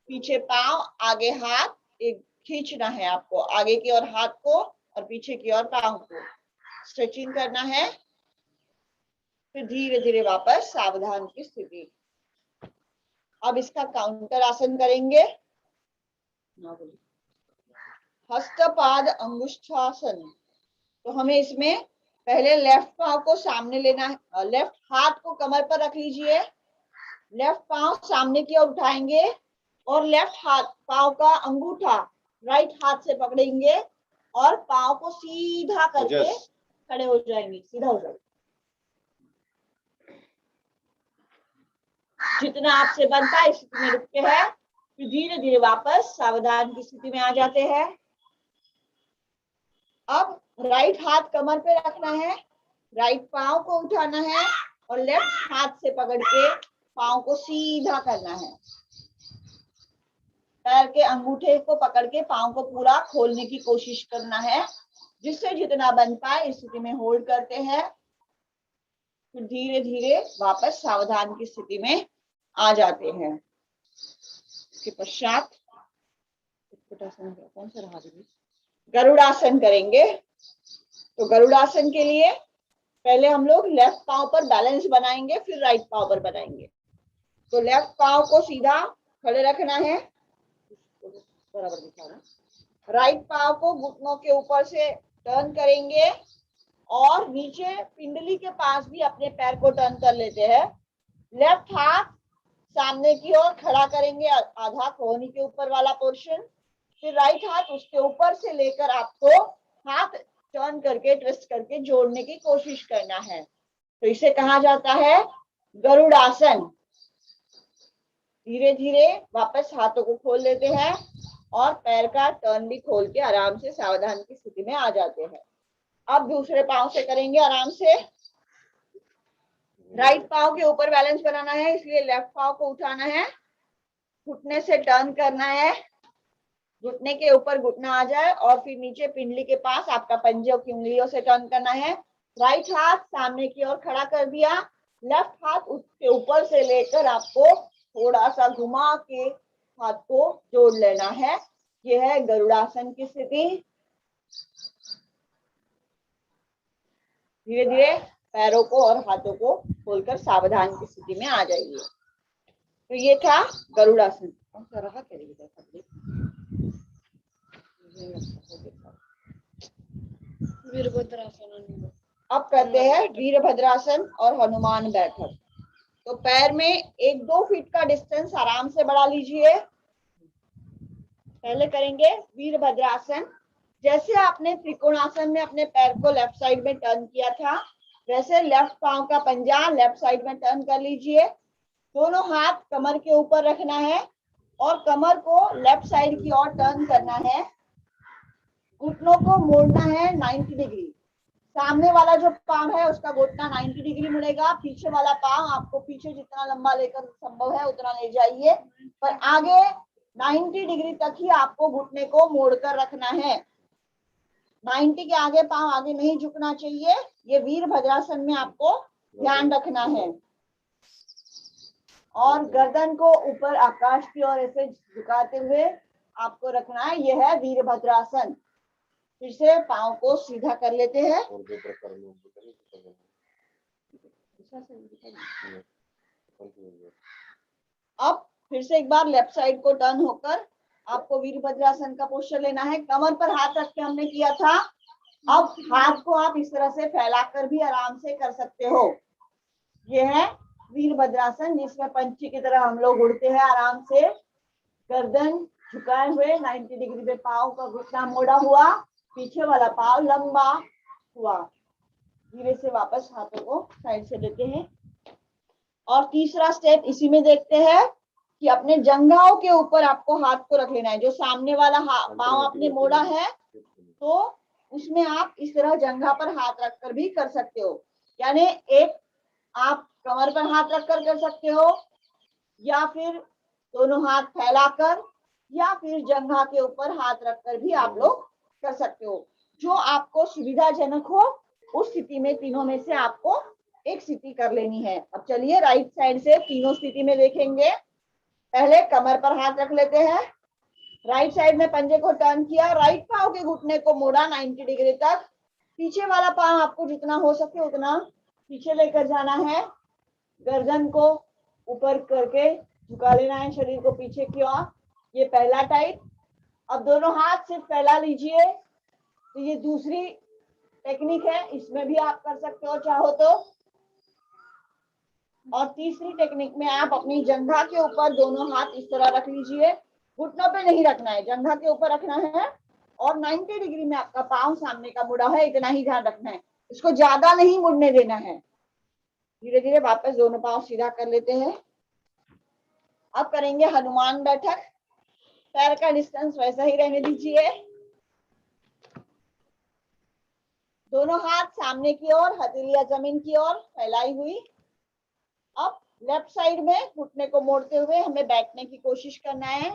पीछे पांव आगे हाथ एक खींचना है। आपको आगे की ओर हाथ को और पीछे की ओर पांव को स्ट्रेचिंग करना है। फिर धीरे धीरे वापस सावधान की स्थिति। अब इसका काउंटर आसन करेंगे। हस्तपाद अंगुष्ठासन। तो हमें इसमें पहले लेफ्ट पांव को सामने लेना है। लेफ्ट हाथ को कमर पर रख लीजिए। लेफ्ट पांव सामने की ओर उठाएंगे और लेफ्ट हाथ पांव का अंगूठा राइट हाथ से पकड़ेंगे और पांव को सीधा करके खड़े हो जाएंगे। सीधा हो जाएंगे। जितना आपसे बनता है स्थिति में रुकते हैं। फिर धीरे धीरे वापस सावधान की स्थिति में आ जाते हैं। अब राइट हाथ कमर पे रखना है। राइट पांव को उठाना है और लेफ्ट हाथ से पकड़ के पांव को सीधा करना है। पैर के अंगूठे को पकड़ के पांव को पूरा खोलने की कोशिश करना है। जिससे जितना बन पाए इस स्थिति में होल्ड करते हैं। फिर धीरे धीरे वापस सावधान की स्थिति में आ जाते हैं। इसके पश्चात कौन सा रहा दीदी? गरुड़ासन करेंगे। तो गरुड़ासन के लिए पहले हम लोग लेफ्ट पांव पर बैलेंस बनाएंगे, फिर राइट पांव पर बनाएंगे। तो लेफ्ट पांव को सीधा खड़े रखना है। बराबर दिखा रहा। राइट पांव को घुटनों के ऊपर से टर्न करेंगे और नीचे पिंडली के पास भी अपने पैर को टर्न कर लेते हैं। लेफ्ट हाथ सामने की ओर खड़ा करेंगे, आधा कोहनी के ऊपर वाला पोर्शन। फिर राइट हाथ उसके ऊपर से लेकर आपको हाथ टर्न करके ट्विस्ट करके जोड़ने की कोशिश करना है। तो इसे कहा जाता है गरुड़ासन। धीरे धीरे वापस हाथों को खोल लेते हैं और पैर का टर्न भी खोल के आराम से सावधान की स्थिति में आ जाते हैं। अब दूसरे पांव से करेंगे आराम से। राइट पांव के ऊपर बैलेंस बनाना है, इसलिए लेफ्ट पांव को उठाना है, घुटने से टर्न करना है, घुटने के ऊपर घुटना आ जाए और फिर नीचे पिंडली के पास आपका पंजों की उंगलियों से टर्न करना है। राइट हाथ सामने की ओर खड़ा कर दिया। लेफ्ट हाथ उसके ऊपर से लेकर आपको थोड़ा सा घुमा के हाथ को जोड़ लेना है। यह है गरुड़ासन की स्थिति। धीरे धीरे पैरों को और हाथों को खोलकर सावधान की स्थिति में आ जाइए। तो ये था गरुड़ासन। कौन सा रहा वीरभद्रासन। अब करते हैं वीरभद्रासन और हनुमान बैठक। तो पैर में 1-2 फीट का डिस्टेंस आराम से बढ़ा लीजिए। पहले करेंगे वीरभद्रासन। जैसे आपने त्रिकोणासन में अपने पैर को लेफ्ट साइड में टर्न किया था, वैसे लेफ्ट पांव का पंजा लेफ्ट साइड में टर्न कर लीजिए। दोनों हाथ कमर के ऊपर रखना है और कमर को लेफ्ट साइड की ओर टर्न करना है। घुटनों को मोड़ना है 90 डिग्री। सामने वाला जो पांव है उसका घुटना 90 डिग्री मुड़ेगा। पीछे वाला पांव आपको पीछे जितना लंबा लेकर संभव है उतना ले जाइए, पर आगे 90 डिग्री तक ही आपको घुटने को मोड़कर रखना है। 90 के आगे पांव आगे नहीं झुकना चाहिए। ये वीरभद्रासन में आपको ध्यान रखना है। और गर्दन को ऊपर आकाश की ओर ऐसे झुकाते हुए आपको रखना है। यह है वीरभद्रासन। फिर से पांव को सीधा कर लेते हैं। अब फिर से एक बार लेफ्ट साइड को टर्न होकर आपको वीरभद्रासन का पोस्चर लेना है। कमर पर हाथ रख के हमने किया था। अब हाथ को आप इस तरह से फैलाकर भी आराम से कर सकते हो। यह है वीरभद्रासन, जिसमें पंछी की तरह हम लोग उड़ते हैं आराम से, गर्दन झुकाए हुए 90 डिग्री पे, पाँव का घुटना मोड़ा हुआ, पीछे वाला पाँव लंबा हुआ। धीरे से वापस हाथों को साइड से लेते हैं। और तीसरा स्टेप इसी में देखते हैं कि अपने जंघाओं के ऊपर आपको हाथ को रख लेना है। जो सामने वाला पाँव आपने मोड़ा है तो उसमें आप इस तरह जंघा पर हाथ रखकर भी कर सकते हो। यानी एक आप कमर पर हाथ रखकर कर सकते हो, या फिर दोनों हाथ फैलाकर, या फिर जंघा के ऊपर हाथ रखकर भी आप लोग कर सकते हो। जो आपको सुविधाजनक हो उस स्थिति में तीनों में से आपको एक स्थिति कर लेनी है। अब चलिए राइट साइड से तीनों स्थिति में देखेंगे। पहले कमर पर हाथ रख लेते हैं। राइट साइड में पंजे को टर्न किया, राइट पांव के घुटने को मोड़ा 90 डिग्री तक। पीछे वाला पांव आपको जितना हो सके उतना पीछे लेकर जाना है। गर्दन को ऊपर करके झुका लेना है शरीर को पीछे की ओर। ये पहला टाइप। अब दोनों हाथ सिर्फ फैला लीजिए। तो ये दूसरी टेक्निक है, इसमें भी आप कर सकते हो चाहो तो। और तीसरी टेक्निक में आप अपनी जंघा के ऊपर दोनों हाथ इस तरह रख लीजिए। घुटनों पे नहीं रखना है, जंघा के ऊपर रखना है। और 90 डिग्री में आपका पांव सामने का मुड़ा है, इतना ही ध्यान रखना है। इसको ज्यादा नहीं मुड़ने देना है। धीरे धीरे वापस दोनों पांव सीधा कर लेते हैं। अब करेंगे हनुमान बैठक। पैर का डिस्टेंस वैसा ही रहने दीजिए। दोनों हाथ सामने की ओर, हथेलियां जमीन की ओर फैलाई हुई। अब लेफ्ट साइड में घुटने को मोड़ते हुए हमें बैठने की कोशिश करना है।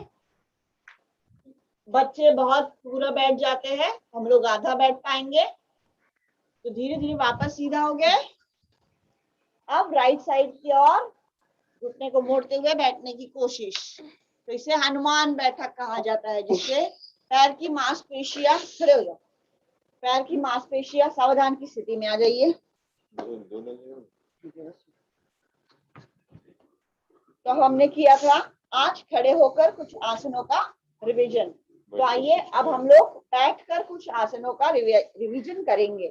बच्चे बहुत पूरा बैठ जाते हैं, हम लोग आधा बैठ पाएंगे। तो धीरे धीरे वापस सीधा हो गए। अब राइट साइड की ओर घुटने को मोड़ते हुए बैठने की कोशिश। तो इसे हनुमान बैठक कहा जाता है, जिससे पैर की मांसपेशियां, खड़े हो जाओ, पैर की मांसपेशियां सावधान की स्थिति में आ जाइए। तो हमने किया था आज खड़े होकर कुछ आसनों का रिवीजन। तो आइए अब हम लोग बैठकर कुछ आसनों का रिवीजन करेंगे।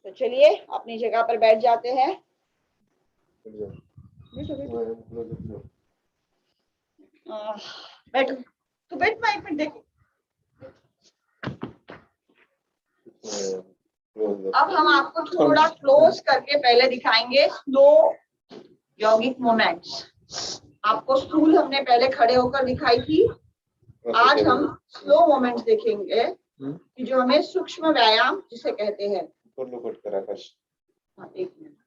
तो चलिए अपनी जगह पर बैठ जाते हैं। बैठो तो बैठ पाए, एक मिनट देखो। अब हम आपको थोड़ा क्लोज करके पहले दिखाएंगे स्लो यौगिक मोमेंट्स। आपको स्टूल हमने पहले खड़े होकर दिखाई थी। आज हम स्लो मोमेंट्स देखेंगे कि जो हमें सूक्ष्म व्यायाम जिसे कहते हैं। हाँ, एक मिनट।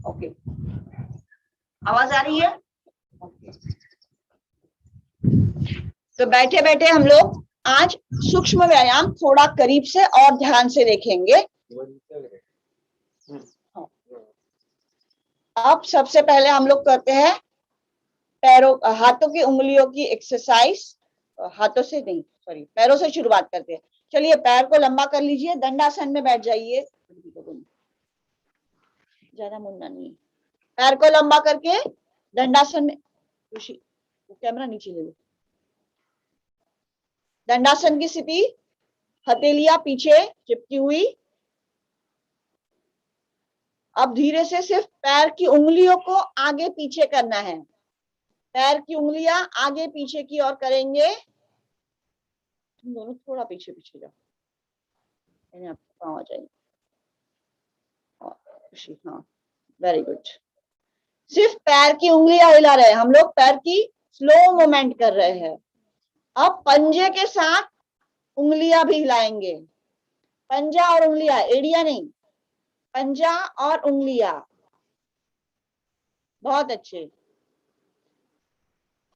ओके, आवाज आ रही है? तो बैठे बैठे हम लोग आज सूक्ष्म व्यायाम थोड़ा करीब से और ध्यान से देखेंगे। अब सबसे पहले हम लोग करते हैं पैरों, हाथों की उंगलियों की एक्सरसाइज। हाथों से नहीं, सॉरी, पैरों से शुरुआत करते हैं। चलिए पैर को लंबा कर लीजिए, दंडासन में बैठ जाइए। ज्यादा मुड़ना नहीं, पैर को लंबा करके दंडासन में, खुशी कैमरा नीचे ले लो, दंडासन की स्थिति, हथेलियां पीछे चिपकी हुई। अब धीरे से सिर्फ पैर की उंगलियों को आगे पीछे करना है, पैर की उंगलियां आगे पीछे की ओर करेंगे। तुम दोनों थोड़ा पीछे पीछे जाओ, आपको पाँव आ जाएंगे। हाँ, वेरी गुड। सिर्फ पैर की उंगलियां हिला रहे हैं हम लोग, पैर की स्लो मूवमेंट कर रहे हैं। अब पंजे के साथ उंगलियां भी हिलाएंगे, पंजा और उंगलियां, एड़िया नहीं, पंजा और उंगलियां। बहुत अच्छे।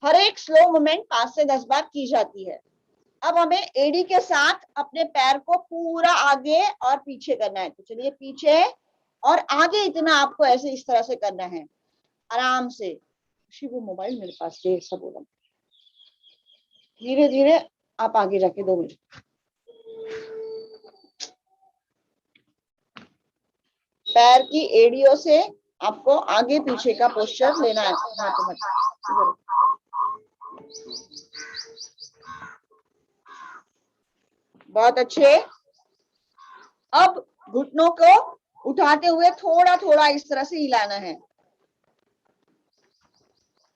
हर एक स्लो मूवमेंट 5 से 10 बार की जाती है। अब हमें एड़ी के साथ अपने पैर को पूरा आगे और पीछे करना है। तो चलिए पीछे और आगे, इतना आपको ऐसे इस तरह से करना है आराम से। वो मोबाइल मेरे पास देर से बोला, धीरे धीरे आप आगे रखे 2 मिनट। पैर की एड़ियों से आपको आगे पीछे का पोस्चर लेना है। बहुत अच्छे। अब घुटनों को उठाते हुए थोड़ा थोड़ा इस तरह से हिलाना है,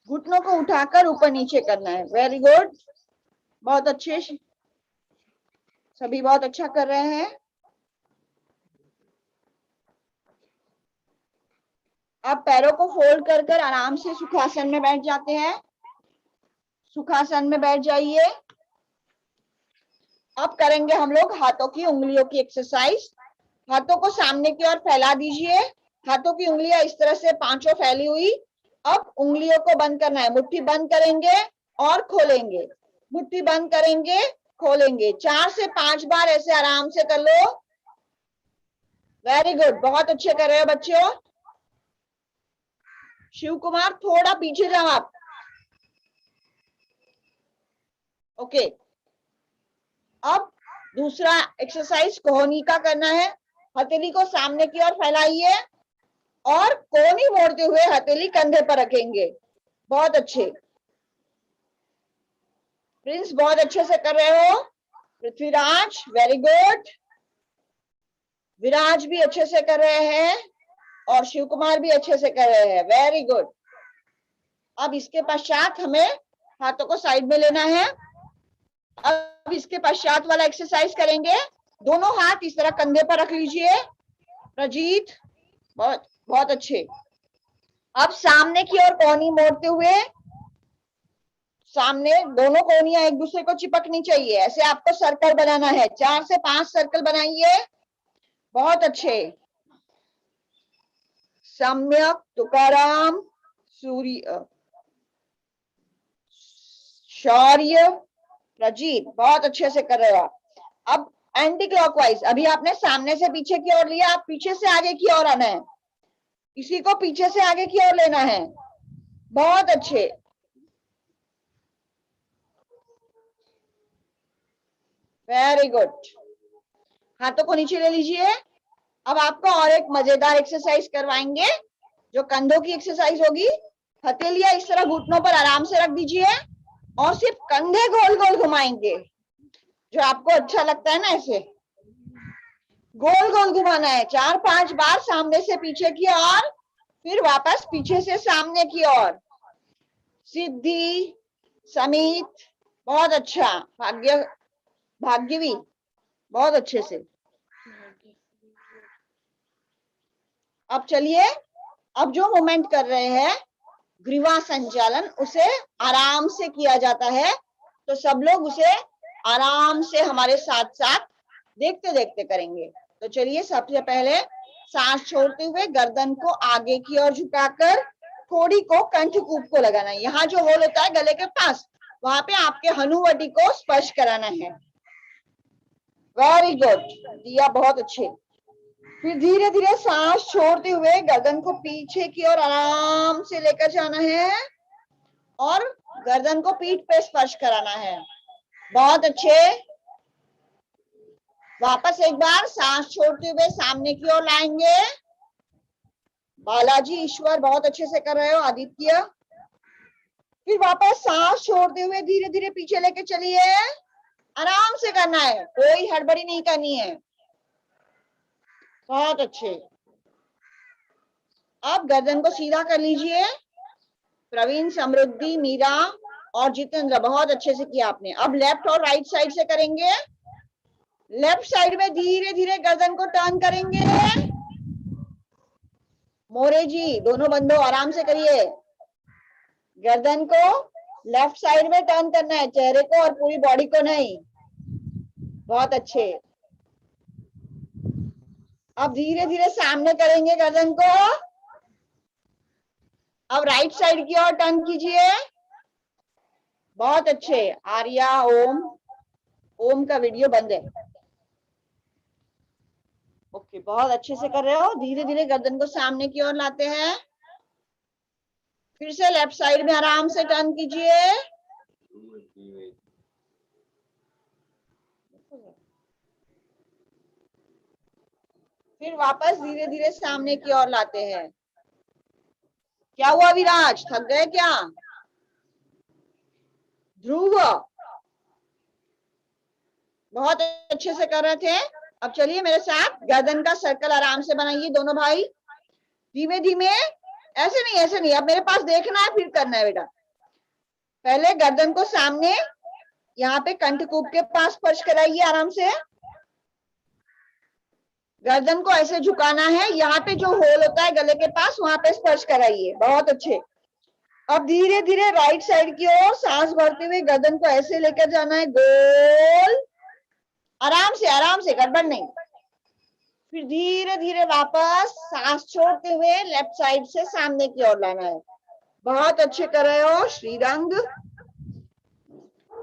घुटनों को उठाकर ऊपर नीचे करना है। वेरी गुड, बहुत अच्छे, सभी बहुत अच्छा कर रहे हैं। अब पैरों को फोल्ड कर कर आराम से सुखासन में बैठ जाते हैं। सुखासन में बैठ जाइए। अब करेंगे हम लोग हाथों की उंगलियों की एक्सरसाइज। हाथों को सामने की ओर फैला दीजिए, हाथों की उंगलियां इस तरह से पांचों फैली हुई। अब उंगलियों को बंद करना है, मुट्ठी बंद करेंगे और खोलेंगे, मुट्ठी बंद करेंगे खोलेंगे। 4 से 5 बार ऐसे आराम से कर लो। वेरी गुड, बहुत अच्छे कर रहे हो बच्चों। शिव कुमार थोड़ा पीछे जाओ आप। ओके, अब दूसरा एक्सरसाइज कोहनी का करना है। हथेली को सामने की ओर फैलाइए और कोहनी मोड़ते हुए हथेली कंधे पर रखेंगे। बहुत अच्छे प्रिंस, बहुत अच्छे से कर रहे हो। पृथ्वीराज वेरी गुड, विराज भी अच्छे से कर रहे हैं और शिव कुमार भी अच्छे से कर रहे हैं। Very good. अब इसके पश्चात हमें हाथों को साइड में लेना है। अब इसके पश्चात वाला एक्सरसाइज करेंगे। दोनों हाथ इस तरह कंधे पर रख लीजिए। प्रजीत बहुत बहुत अच्छे। अब सामने की ओर कोहनी मोड़ते हुए, सामने दोनों कोहनियां एक दूसरे को चिपकनी चाहिए, ऐसे आपको सर्कल बनाना है। 4 से 5 सर्कल बनाइए। बहुत अच्छे। सम्यक तुकाराम सूर्य शौर्य प्रजीत, बहुत अच्छे से कर रहे हो। अब एंटी क्लॉकवाइज, अभी आपने सामने से पीछे की ओर लिया, आप पीछे से आगे की ओर आना है, इसी को पीछे से आगे की ओर लेना है। बहुत अच्छे, वेरी गुड। हाथों को नीचे ले लीजिए। अब आपको और एक मजेदार एक्सरसाइज करवाएंगे जो कंधों की एक्सरसाइज होगी। हथेलियां इस तरह घुटनों पर आराम से रख दीजिए और सिर्फ कंधे गोल गोल घुमाएंगे, जो आपको अच्छा लगता है ना, ऐसे गोल गोल घुमाना है 4-5 बार, सामने से पीछे की ओर, फिर वापस पीछे से सामने की ओर। सिद्धि, समीत, बहुत अच्छा। भाग्यवी, बहुत अच्छे से। अब चलिए, अब जो मूवमेंट कर रहे हैं ग्रीवा संचालन, उसे आराम से किया जाता है, तो सब लोग उसे आराम से हमारे साथ साथ देखते देखते करेंगे। तो चलिए, सबसे पहले सांस छोड़ते हुए गर्दन को आगे की ओर झुकाकर कोड़ी को कंठकूप को लगाना है। यहाँ जो होल होता है गले के पास, वहां पे आपके हनुवटी को स्पर्श कराना है। वेरी गुड दिया, बहुत अच्छे। फिर धीरे धीरे सांस छोड़ते हुए गर्दन को पीछे की ओर आराम से लेकर जाना है और गर्दन को पीठ पे स्पर्श कराना है। बहुत अच्छे। वापस एक बार सांस छोड़ते हुए सामने की ओर लाएंगे। बालाजी, ईश्वर बहुत अच्छे से कर रहे हो। आदित्य, फिर वापस सांस छोड़ते हुए धीरे धीरे पीछे लेके चलिए। आराम से करना है, कोई हड़बड़ी नहीं करनी है। बहुत अच्छे। अब गर्दन को सीधा कर लीजिए। प्रवीण, समृद्धि, मीरा और जितेंद्र, बहुत अच्छे से किया आपने। अब लेफ्ट और राइट साइड से करेंगे। लेफ्ट साइड में धीरे धीरे गर्दन को टर्न करेंगे। मोरे जी, दोनों बंदो आराम से करिए। गर्दन को लेफ्ट साइड में टर्न करना है, चेहरे को और पूरी बॉडी को नहीं। बहुत अच्छे। अब धीरे धीरे सामने करेंगे गर्दन को। अब राइट साइड की ओर टर्न कीजिए। बहुत अच्छे। आर्या, ओम का वीडियो बंद है। ओके, बहुत अच्छे से कर रहे हो। धीरे धीरे गर्दन को सामने की ओर लाते हैं। फिर से लेफ्ट साइड में आराम से टर्न कीजिए। फिर वापस धीरे धीरे सामने की ओर लाते हैं। क्या हुआ विराज, थक गए क्या? ध्रुव, बहुत अच्छे से कर रहे थे। अब चलिए मेरे साथ गर्दन का सर्कल आराम से बनाइए दोनों भाई। धीमे धीमे, ऐसे नहीं ऐसे नहीं, अब मेरे पास देखना है फिर करना है बेटा। पहले गर्दन को सामने, यहाँ पे कंठकूप के पास स्पर्श कराइए आराम से। गर्दन को ऐसे झुकाना है, यहाँ पे जो होल होता है गले के पास वहां पे स्पर्श कराइए। बहुत अच्छे। अब धीरे धीरे राइट साइड की ओर सांस भरते हुए गर्दन को ऐसे लेकर जाना है गोल। आराम से, गड़बड़ नहीं। फिर धीरे धीरे वापस सांस छोड़ते हुए लेफ्ट साइड से सामने की ओर लाना है। बहुत अच्छे कर रहे हो श्रीरंग।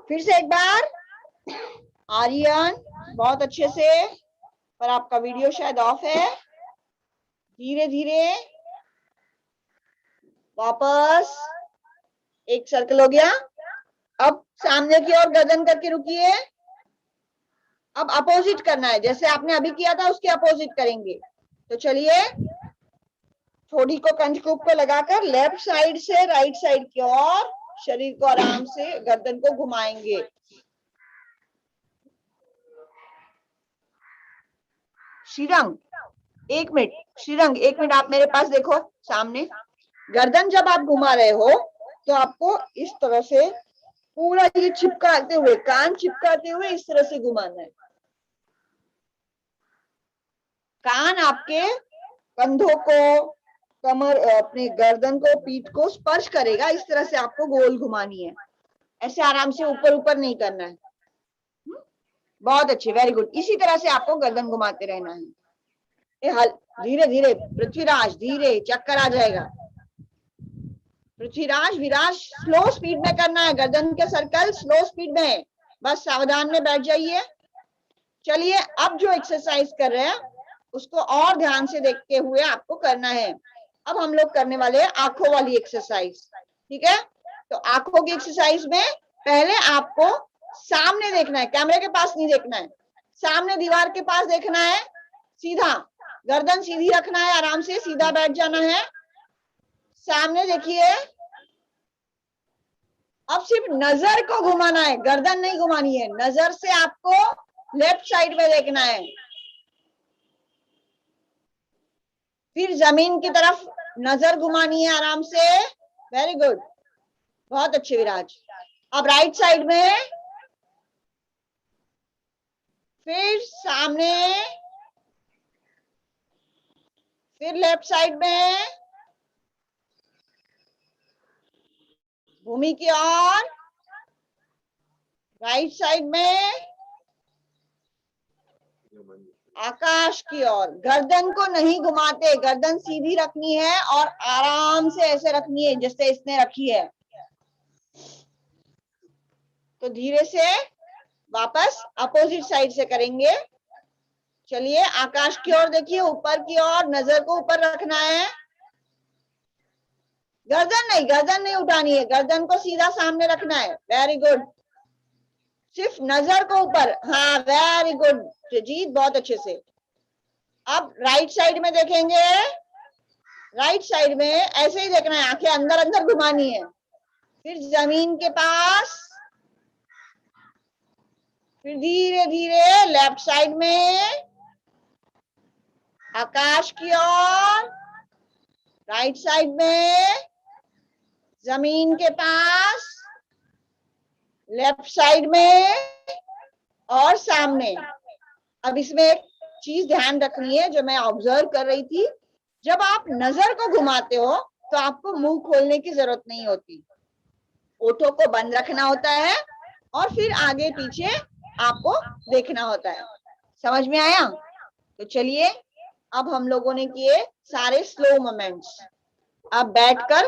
फिर से एक बार आर्यन, बहुत अच्छे से, पर आपका वीडियो शायद ऑफ है। धीरे धीरे वापस, एक सर्कल हो गया। अब सामने की ओर गर्दन करके रुकिए। अब अपोजिट करना है, जैसे आपने अभी किया था उसके अपोजिट करेंगे। तो चलिए, थोड़ी को कंठकूप को लगाकर लेफ्ट साइड से राइट साइड की ओर शरीर को आराम से गर्दन को घुमाएंगे। श्रीरंग, एक मिनट आप मेरे पास देखो सामने। गर्दन जब आप घुमा रहे हो तो आपको इस तरह से पूरा ये चिपकाते हुए, कान चिपकाते हुए इस तरह से घुमाना है। कान आपके कंधों को, कमर, अपने गर्दन को, पीठ को स्पर्श करेगा। इस तरह से आपको गोल घुमानी है, ऐसे आराम से ऊपर ऊपर नहीं करना है। बहुत अच्छे, वेरी गुड। इसी तरह से आपको गर्दन घुमाते रहना है। धीरे धीरे पृथ्वीराज, धीरे, चक्कर आ जाएगा। पृथ्वीराज, विराज, स्लो स्पीड में करना है। गर्दन के सर्कल स्लो स्पीड में, बस सावधान में बैठ जाइए। चलिए, अब जो एक्सरसाइज कर रहे हैं उसको और ध्यान से देखते हुए आपको करना है। अब हम लोग करने वाले हैं आंखों वाली एक्सरसाइज, ठीक है? तो आंखों की एक्सरसाइज में पहले आपको सामने देखना है, कैमरे के पास नहीं देखना है, सामने दीवार के पास देखना है। सीधा गर्दन सीधी रखना है, आराम से सीधा बैठ जाना है। सामने देखिए। अब सिर्फ नजर को घुमाना है, गर्दन नहीं घुमानी है। नजर से आपको लेफ्ट साइड में देखना है। फिर जमीन की तरफ नजर घुमानी है आराम से। वेरी गुड, बहुत अच्छे विराज। अब राइट साइड में, फिर सामने, फिर लेफ्ट साइड में, भूमि की ओर, राइट साइड में, आकाश की ओर। गर्दन को नहीं घुमाते, गर्दन सीधी रखनी है और आराम से ऐसे रखनी है जैसे इसने रखी है। तो धीरे से वापस अपोजिट साइड से करेंगे। चलिए, आकाश की ओर देखिए, ऊपर की ओर, नजर को ऊपर रखना है। गर्दन नहीं उठानी है, गर्दन को सीधा सामने रखना है। वेरी गुड, सिर्फ नजर को ऊपर। हाँ, वेरी गुड जीत, बहुत अच्छे से। अब राइट साइड में देखेंगे। राइट साइड में ऐसे ही देखना है, आंखें अंदर अंदर घुमानी है। फिर जमीन के पास, फिर धीरे धीरे लेफ्ट साइड में, आकाश की ओर, राइट साइड में, जमीन के पास, लेफ्ट साइड में और सामने। अब इसमें एक चीज ध्यान रखनी है जो मैं ऑब्जर्व कर रही थी, जब आप नजर को घुमाते हो तो आपको मुंह खोलने की जरूरत नहीं होती, ओठों को बंद रखना होता है और फिर आगे पीछे आपको देखना होता है। समझ में आया? तो चलिए, अब हम लोगों ने किए सारे स्लो मोमेंट्स। अब बैठकर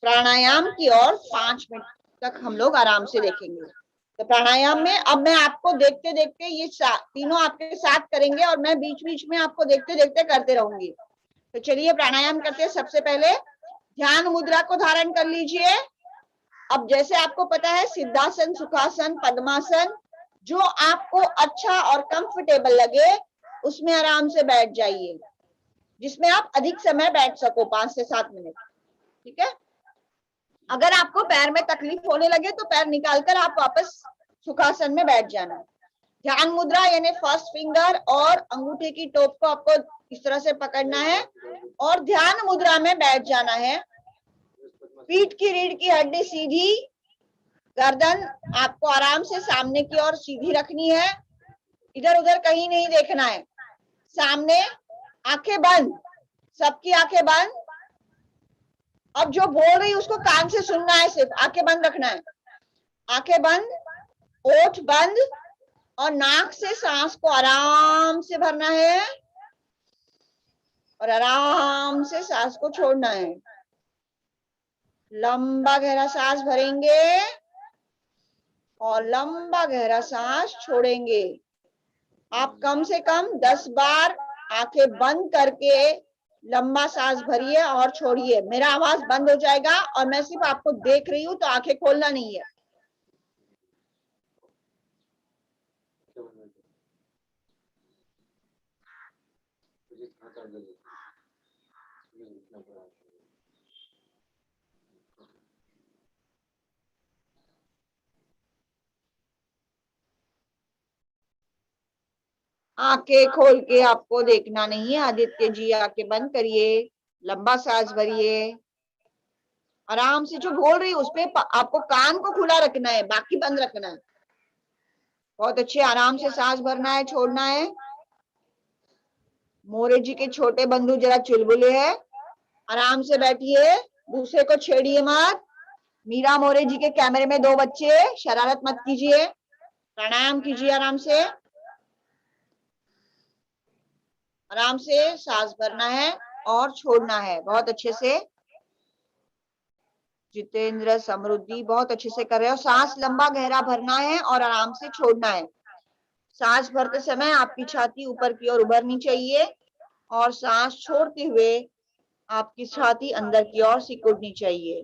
प्राणायाम की ओर 5 मिनट तक हम लोग आराम से देखेंगे। तो प्राणायाम में अब मैं आपको देखते देखते ये तीनों आपके साथ करेंगे और मैं बीच बीच में आपको देखते देखते करते रहूंगी। तो चलिए प्राणायाम करते हैं। सबसे पहले ध्यान मुद्रा को धारण कर लीजिए। अब जैसे आपको पता है, सिद्धासन, सुखासन, पद्मासन, जो आपको अच्छा और कंफर्टेबल लगे उसमें आराम से बैठ जाइए, जिसमें आप अधिक समय बैठ सको, 5 से 7 मिनट। ठीक है? अगर आपको पैर में तकलीफ होने लगे तो पैर निकालकर आप वापस सुखासन में बैठ जाना। ध्यान मुद्रा यानी फर्स्ट फिंगर और अंगूठे की टोप को आपको इस तरह से पकड़ना है और ध्यान मुद्रा में बैठ जाना है। पीठ की रीढ़ की हड्डी सीधी, गर्दन आपको आराम से सामने की ओर सीधी रखनी है, इधर उधर कहीं नहीं देखना है। सामने, आंखें बंद, सबकी आंखें बंद। अब जो बोल रही उसको कान से सुनना है, सिर्फ आंखें बंद रखना है। आंखें बंद, ओठ बंद और नाक से सांस को आराम से भरना है और आराम से सांस को छोड़ना है। लंबा गहरा सांस भरेंगे और लंबा गहरा सांस छोड़ेंगे। आप कम से कम 10 बार आंखें बंद करके लंबा सांस भरिए और छोड़िए। मेरा आवाज बंद हो जाएगा और मैं सिर्फ आपको देख रही हूं, तो आंखें खोलना नहीं है। आंखें खोल के आपको देखना नहीं है। आदित्य जी, आंखें बंद करिए, लंबा सांस भरिए, आराम से। जो बोल रही है उस पे आपको कान को खुला रखना है, बाकी बंद रखना है। बहुत अच्छे, आराम से सांस भरना है, छोड़ना है। मोरे जी के छोटे बंधु जरा चुलबुले है, आराम से बैठिए, दूसरे को छेड़िए मत। मीरा मोरे जी के कैमरे में 2 बच्चे, शरारत मत कीजिए, प्राणायाम कीजिए आराम से। आराम से सांस भरना है और छोड़ना है, बहुत अच्छे से। जितेंद्र, समृद्धि, बहुत अच्छे से कर रहे हो। सांस लंबा गहरा भरना है और आराम से छोड़ना है। सांस भरते समय आपकी छाती ऊपर की ओर उभरनी चाहिए और सांस छोड़ते हुए आपकी छाती अंदर की ओर सिकुड़नी चाहिए।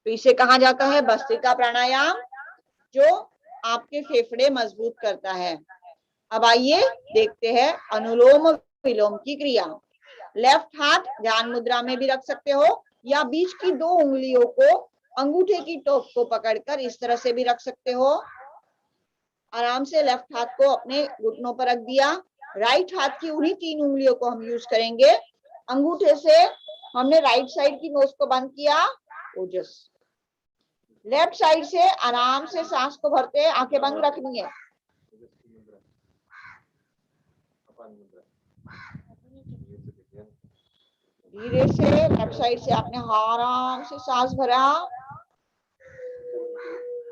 तो इसे कहा जाता है भस्त्रिका प्राणायाम, जो आपके फेफड़े मजबूत करता है। अब आइए देखते हैं अनुलोम विलोम की क्रिया। लेफ्ट हाथ ध्यान मुद्रा में भी रख सकते हो या बीच की 2 उंगलियों को अंगूठे की टोक को पकड़कर इस तरह से भी रख सकते हो। आराम से लेफ्ट हाथ को अपने घुटनों पर रख दिया। राइट हाथ की उन्हीं 3 उंगलियों को हम यूज करेंगे। अंगूठे से हमने राइट साइड की नोज को बंद किया, ओजस। लेफ्ट साइड से आराम से सांस को भरते, आंखें बंद रखनी है। धीरे से लेफ्ट साइड से आपने आराम से सांस भरा।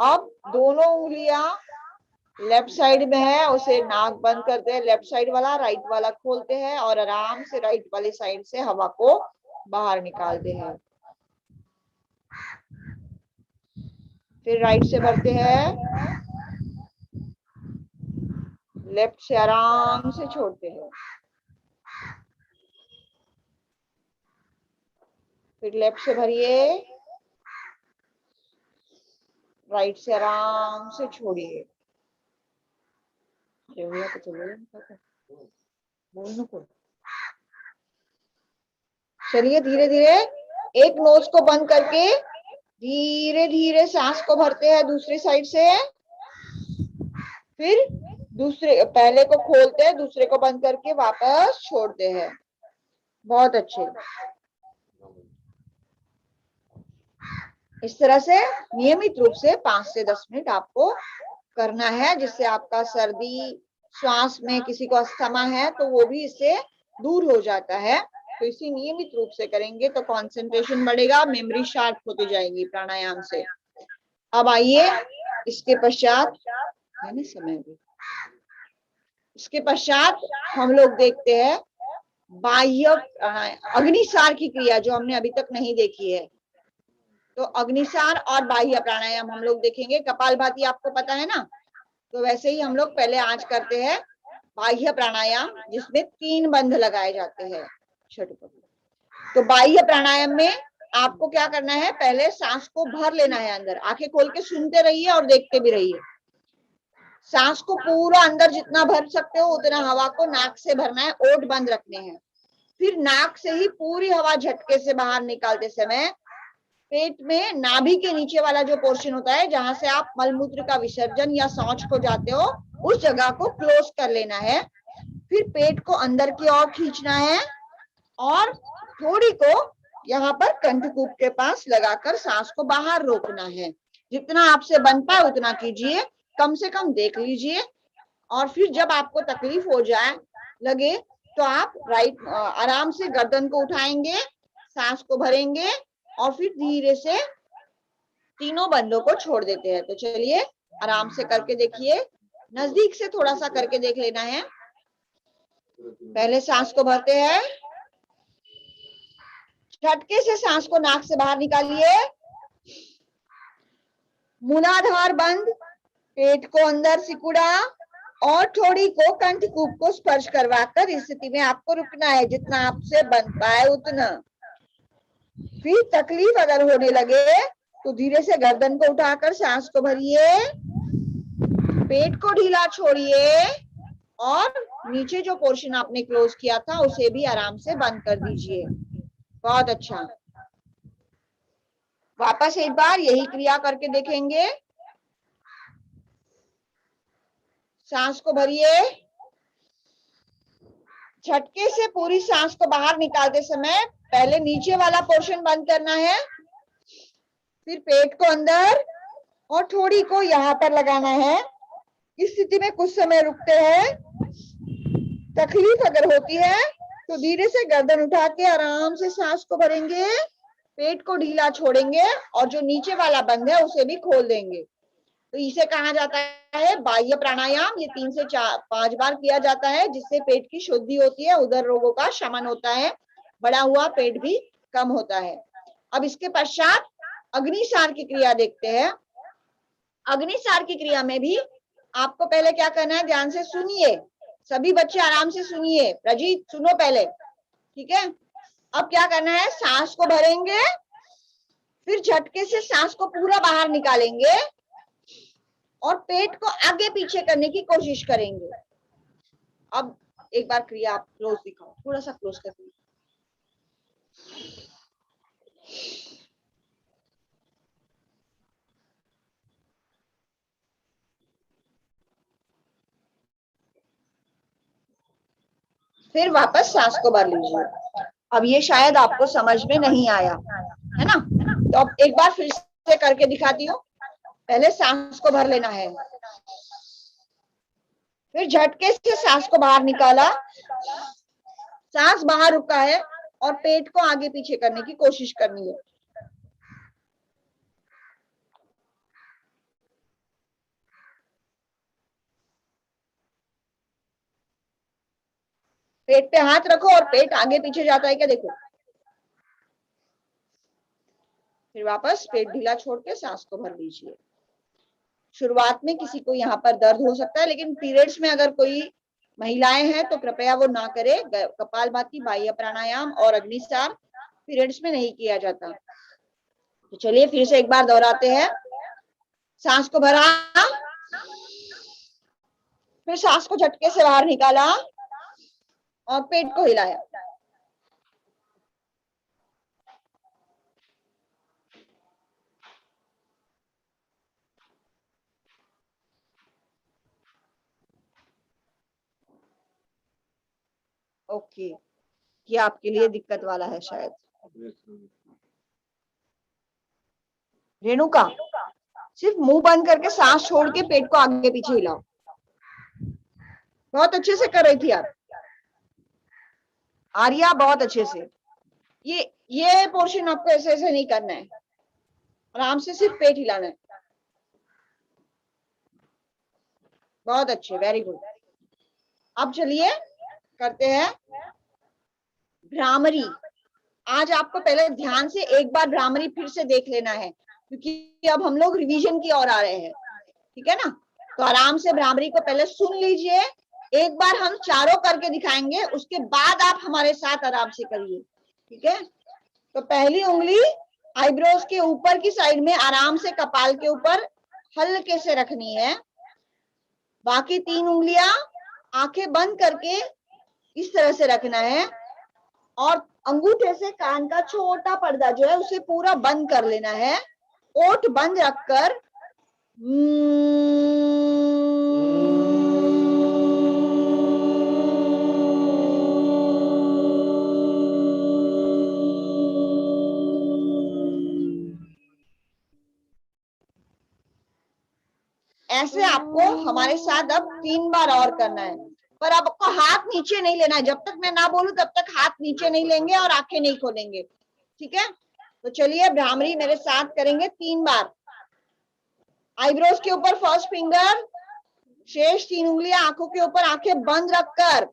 अब दोनों उंगलियां लेफ्ट साइड में है, उसे नाक बंद करते हैं, लेफ्ट साइड वाला, राइट वाला खोलते हैं और आराम से राइट वाली साइड से हवा को बाहर निकालते हैं। फिर राइट से भरते हैं, लेफ्ट से आराम से छोड़ते हैं। फिर लेफ्ट से भरिए, राइट से आराम से छोड़िए। बोल नको। चलिए धीरे धीरे एक नोज को बंद करके धीरे धीरे सांस को भरते हैं दूसरी साइड से, फिर दूसरे पहले को खोलते हैं, दूसरे को बंद करके वापस छोड़ते हैं। बहुत अच्छे। इस तरह से नियमित रूप से 5 से 10 मिनट आपको करना है, जिससे आपका सर्दी, श्वास में किसी को अस्थमा है तो वो भी इससे दूर हो जाता है। तो इसी नियमित रूप से करेंगे तो कंसंट्रेशन बढ़ेगा, मेमोरी शार्प होती जाएगी प्राणायाम से। अब आइए इसके पश्चात है ना समय भी, इसके पश्चात हम लोग देखते हैं बाह्य अग्निसार की क्रिया, जो हमने अभी तक नहीं देखी है। तो अग्निसार और बाह्य प्राणायाम हम लोग देखेंगे। कपालभाति आपको पता है ना, तो वैसे ही हम लोग पहले आज करते हैं बाह्य प्राणायाम, जिसमें 3 बंध लगाए जाते हैं। तो बाह्य प्राणायाम में आपको क्या करना है, पहले सांस को भर लेना है अंदर। आंखें खोल के सुनते रहिए और देखते भी रहिए। सांस को पूरा अंदर जितना भर सकते हो उतना हवा को नाक से भरना है, ओठ बंद रखने हैं। फिर नाक से ही पूरी हवा झटके से बाहर निकालते समय पेट में नाभि के नीचे वाला जो पोर्शन होता है, जहां से आप मलमूत्र का विसर्जन या शौच को जाते हो, उस जगह को क्लोज कर लेना है। फिर पेट को अंदर की ओर खींचना है और थोड़ी को यहाँ पर कंठकूप के पास लगाकर सांस को बाहर रोकना है। जितना आपसे बन पाए उतना कीजिए, कम से कम देख लीजिए। और फिर जब आपको तकलीफ हो जाए लगे तो आप आराम से गर्दन को उठाएंगे, सांस को भरेंगे और फिर धीरे से तीनों बंधों को छोड़ देते हैं। तो चलिए आराम से करके देखिए, नजदीक से थोड़ा सा करके देख लेना है। पहले सांस को भरते हैं, झटके से सांस को नाक से बाहर निकालिए, मूलाधार बंद, पेट को अंदर सिकुड़ा और थोड़ी को कंठकूप को स्पर्श करवाकर इस स्थिति में आपको रुकना है, जितना आपसे बन पाए उतना। फिर तकलीफ अगर होने लगे तो धीरे से गर्दन को उठाकर सांस को भरिए, पेट को ढीला छोड़िए और नीचे जो पोर्शन आपने क्लोज किया था उसे भी आराम से बंद कर दीजिए। बहुत अच्छा। वापस एक बार यही क्रिया करके देखेंगे। सांस को भरिए, झटके से पूरी सांस को बाहर निकालते समय पहले नीचे वाला पोर्शन बंद करना है, फिर पेट को अंदर और थोड़ी को यहाँ पर लगाना है। इस स्थिति में कुछ समय रुकते हैं। तकलीफ अगर होती है तो धीरे से गर्दन उठा के आराम से सांस को भरेंगे, पेट को ढीला छोड़ेंगे और जो नीचे वाला बंद है उसे भी खोल देंगे। तो इसे कहा जाता है बाह्य प्राणायाम। ये 3 से 5 बार किया जाता है, जिससे पेट की शुद्धि होती है, उदर रोगों का शमन होता है, बड़ा हुआ पेट भी कम होता है। अब इसके पश्चात अग्निसार की क्रिया देखते हैं। अग्निसार की क्रिया में भी आपको पहले क्या करना है, ध्यान से सुनिए, सभी बच्चे आराम से सुनिए। प्रजीत सुनो पहले, ठीक है। अब क्या करना है, सांस को भरेंगे, फिर झटके से सांस को पूरा बाहर निकालेंगे और पेट को आगे पीछे करने की कोशिश करेंगे। अब एक बार क्रिया आप क्लोज दिखाओ, थोड़ा सा क्लोज करके। फिर वापस सांस को भर लीजिए। अब ये शायद आपको समझ में नहीं आया है ना, तो अब एक बार फिर से करके दिखाती हूँ। पहले सांस को भर लेना है, फिर झटके से सांस को बाहर निकाला, सांस बाहर रुका है और पेट को आगे पीछे करने की कोशिश करनी है। पेट पे हाथ रखो और पेट आगे पीछे जाता है क्या, देखो। फिर वापस पेट ढीला छोड़ के सांस को भर लीजिए। शुरुआत में किसी को यहाँ पर दर्द हो सकता है, लेकिन पीरियड्स में अगर कोई महिलाएं हैं तो कृपया वो ना करे। कपालभाति, बाह्य प्राणायाम और अग्निसार पीरियड्स में नहीं किया जाता। तो चलिए फिर से एक बार दोहराते हैं। सांस को भरा, फिर सांस को झटके से बाहर निकाला और पेट को हिलाया। ओके, ये आपके लिए दिक्कत वाला है शायद। रेणुका, सिर्फ मुंह बंद करके सांस छोड़ के पेट को आगे पीछे हिलाओ। बहुत अच्छे से कर रही थी आप आर्या, बहुत अच्छे से। ये पोर्शन आपको ऐसे ऐसे नहीं करना है, आराम से सिर्फ पेट हिलाना है। बहुत अच्छे, वेरी गुड। अब चलिए करते हैं भ्रामरी। आज आपको पहले ध्यान से एक बार भ्रामरी फिर से देख लेना है, क्योंकि अब हम लोग रिवीजन की ओर आ रहे हैं, ठीक है ना। तो आराम से भ्रामरी को पहले सुन लीजिए, एक बार हम चारों करके दिखाएंगे, उसके बाद आप हमारे साथ आराम से करिए, ठीक है। तो पहली उंगली आईब्रोज के ऊपर की साइड में आराम से कपाल के ऊपर हल्के से रखनी है। बाकी 3 उंगलियां आंखें बंद करके इस तरह से रखना है, और अंगूठे से कान का छोटा पर्दा जो है उसे पूरा बंद कर लेना है। ओठ बंद रखकर ऐसे आपको हमारे साथ अब 3 बार और करना है। पर आपको हाथ नीचे नहीं लेना है, जब तक मैं ना बोलूं तब तक हाथ नीचे नहीं लेंगे और आंखें नहीं खोलेंगे, ठीक है। तो चलिए भ्रामरी मेरे साथ करेंगे 3 बार। आईब्रोज के ऊपर फर्स्ट फिंगर, शेष 3 उंगलियां आंखों के ऊपर, आंखें बंद रखकर,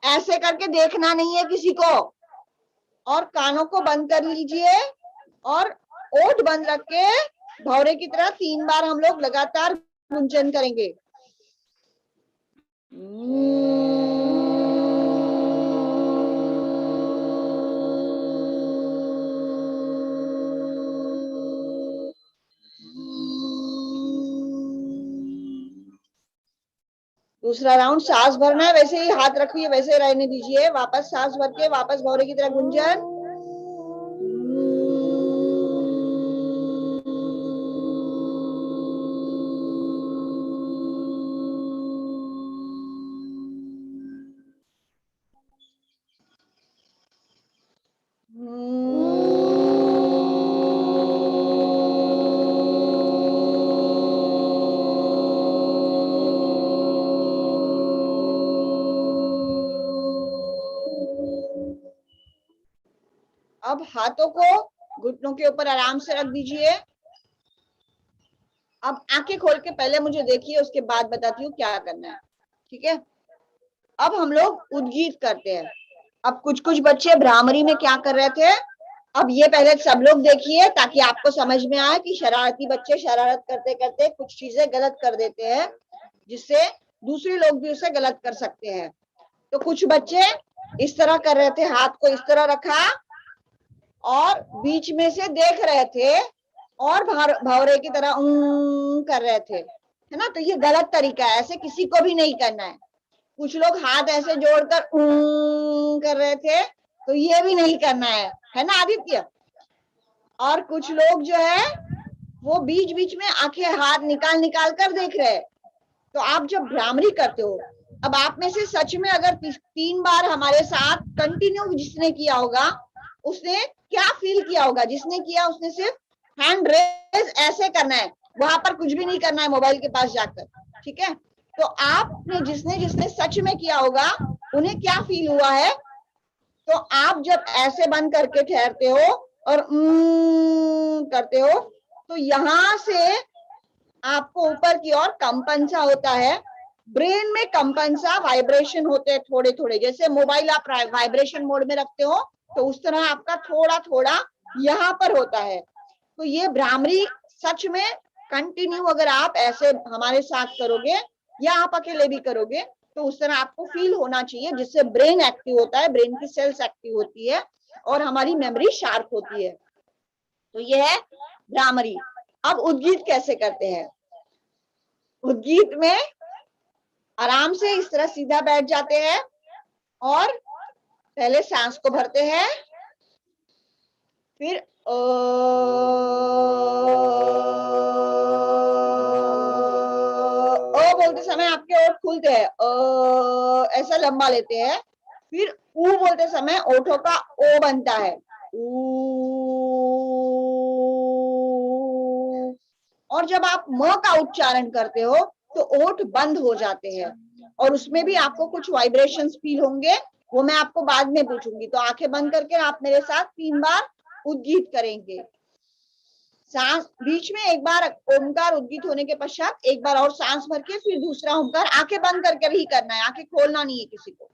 ऐसे करके देखना नहीं है किसी को, और कानों को बंद कर लीजिए और ओठ बंद रख के भौरे की तरह 3 बार हम लोग लगातार गुंजन करेंगे। दूसरा राउंड सांस भरना है, वैसे ही हाथ रखिए, वैसे रहने दीजिए। वापस सांस भर के वापस भौरे की तरह गुंजन। अब हाथों को घुटनों के ऊपर आराम से रख दीजिए। अब आंखें खोल के पहले मुझे देखिए, उसके बाद बताती हूँ क्या करना है, ठीक है। अब हम लोग उद्गीत करते हैं। अब कुछ कुछ बच्चे भ्रामरी में क्या कर रहे थे, अब ये पहले सब लोग देखिए ताकि आपको समझ में आए कि शरारती बच्चे शरारत करते करते कुछ चीजें गलत कर देते हैं, जिससे दूसरे लोग भी उसे गलत कर सकते हैं। तो कुछ बच्चे इस तरह कर रहे थे, हाथ को इस तरह रखा और बीच में से देख रहे थे और भौरे की तरह कर रहे थे, है ना। तो ये गलत तरीका है, ऐसे किसी को भी नहीं करना है। कुछ लोग हाथ ऐसे जोड़कर कर रहे थे, तो ये भी नहीं करना है ना आदित्य। और कुछ लोग जो है वो बीच बीच में आंखें हाथ निकाल निकाल कर देख रहे हैं। तो आप जब भ्रामरी करते हो, अब आप में से सच में अगर 3 बार हमारे साथ कंटिन्यू जिसने किया होगा उसने क्या फील किया होगा, जिसने किया उसने सिर्फ हैंड रेज ऐसे करना है, वहां पर कुछ भी नहीं करना है मोबाइल के पास जाकर, ठीक है। तो आपने जिसने जिसने सच में किया होगा उन्हें क्या फील हुआ है। तो आप जब ऐसे बंद करके ठहरते हो और करते हो, तो यहां से आपको ऊपर की ओर कंपन सा होता है, ब्रेन में कंपन सा वाइब्रेशन होते हैं थोड़े थोड़े। जैसे मोबाइल आप वाइब्रेशन मोड में रखते हो तो उस तरह आपका थोड़ा थोड़ा यहाँ पर होता है। तो ये भ्रामरी सच में कंटिन्यू अगर आप ऐसे हमारे साथ करोगे या आप अकेले भी करोगे तो उस तरह आपको फील होना चाहिए, जिससे ब्रेन एक्टिव होता है, ब्रेन की सेल्स एक्टिव होती है और हमारी मेमोरी शार्प होती है। तो ये है भ्रामरी। अब उद्गीत कैसे करते हैं। उद्गीत में आराम से इस तरह सीधा बैठ जाते हैं और पहले सांस को भरते हैं, फिर बोलते समय आपके ओठ खुलते हैं, ऐसा लंबा लेते हैं, फिर ऊ बोलते समय ओठों का ओ बनता है, ऊ। और जब आप म का उच्चारण करते हो तो ओठ बंद हो जाते हैं और उसमें भी आपको कुछ वाइब्रेशंस फील होंगे, वो मैं आपको बाद में पूछूंगी। तो आंखें बंद करके आप मेरे साथ 3 बार उद्गीत करेंगे। सांस बीच में एक बार ओमकार उद्गीत होने के पश्चात एक बार और सांस भर के फिर दूसरा ओमकार आंखें बंद करके ही करना है, आंखें खोलना नहीं है किसी को।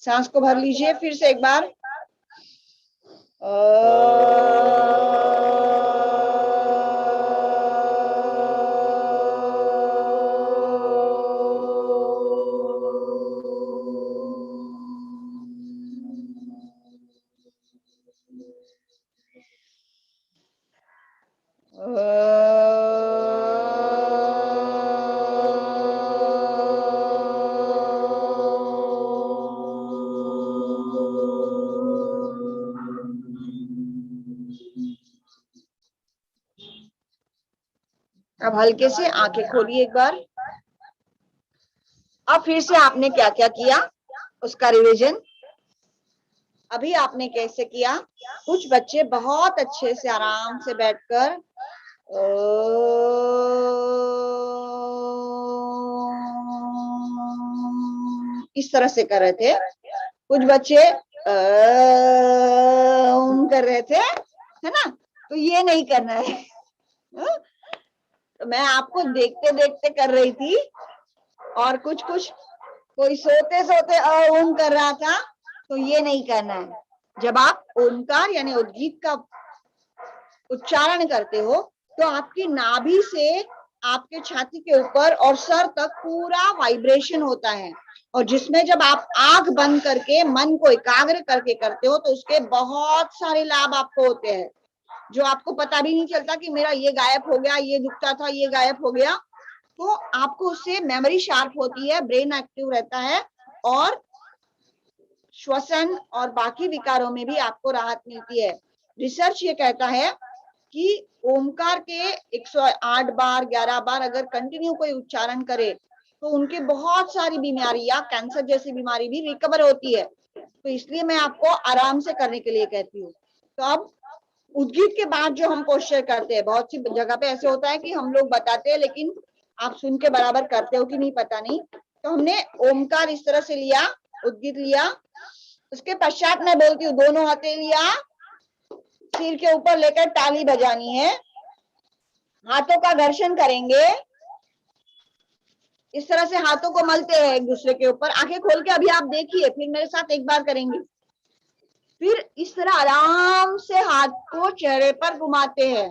सांस को भर लीजिए फिर से एक बार। अब हल्के से आंखें खोलिए एक बार। अब फिर से आपने क्या क्या किया उसका रिवीजन। अभी आपने कैसे किया, कुछ बच्चे बहुत अच्छे से आराम से बैठकर इस तरह से कर रहे थे, कुछ बच्चे कर रहे थे, है ना। तो ये नहीं करना है। तो मैं आपको देखते देखते कर रही थी और कुछ कोई सोते सोते ओम कर रहा था, तो ये नहीं करना है। जब आप ओमकार यानी उद्गीत का उच्चारण करते हो तो आपकी नाभि से आपके छाती के ऊपर और सर तक पूरा वाइब्रेशन होता है, और जिसमें जब आप आंख बंद करके मन को एकाग्र करके करते हो तो उसके बहुत सारे लाभ आपको होते हैं, जो आपको पता भी नहीं चलता कि मेरा ये गायब हो गया, ये दुखता था, ये गायब हो गया। तो आपको उससे मेमोरी शार्प होती है, ब्रेन एक्टिव रहता है और श्वसन और बाकी विकारों में भी आपको राहत मिलती है। रिसर्च ये कहता है कि ओमकार के 108 बार 11 बार अगर कंटिन्यू कोई उच्चारण करे तो उनके बहुत सारी बीमारियां, कैंसर जैसी बीमारी भी रिकवर होती है। तो इसलिए मैं आपको आराम से करने के लिए कहती हूँ। तो अब उद्गीत के बाद जो हम पोस्चर करते हैं, बहुत सी जगह पे ऐसे होता है कि हम लोग बताते हैं लेकिन आप सुन के बराबर करते हो कि नहीं पता नहीं। तो हमने ओमकार इस तरह से लिया, उद्गीत लिया, उसके पश्चात मैं बोलती हूँ दोनों हथेलियां सिर के ऊपर लेकर ताली बजानी है, हाथों का घर्षण करेंगे, इस तरह से हाथों को मलते हैं एक दूसरे के ऊपर। आंखें खोल के अभी आप देखिए, फिर मेरे साथ एक बार करेंगे। फिर इस तरह आराम से हाथ को चेहरे पर घुमाते हैं,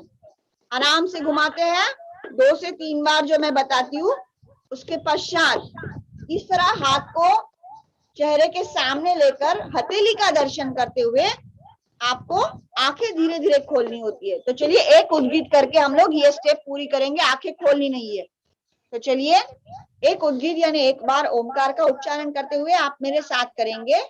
आराम से घुमाते हैं 2 से 3 बार जो मैं बताती हूँ। उसके पश्चात इस तरह हाथ को चेहरे के सामने लेकर हथेली का दर्शन करते हुए आपको आंखें धीरे धीरे खोलनी होती है। तो चलिए एक उद्गीत करके हम लोग ये स्टेप पूरी करेंगे, आंखें खोलनी नहीं है। तो चलिए एक उद्गीत यानी एक बार ओमकार का उच्चारण करते हुए आप मेरे साथ करेंगे।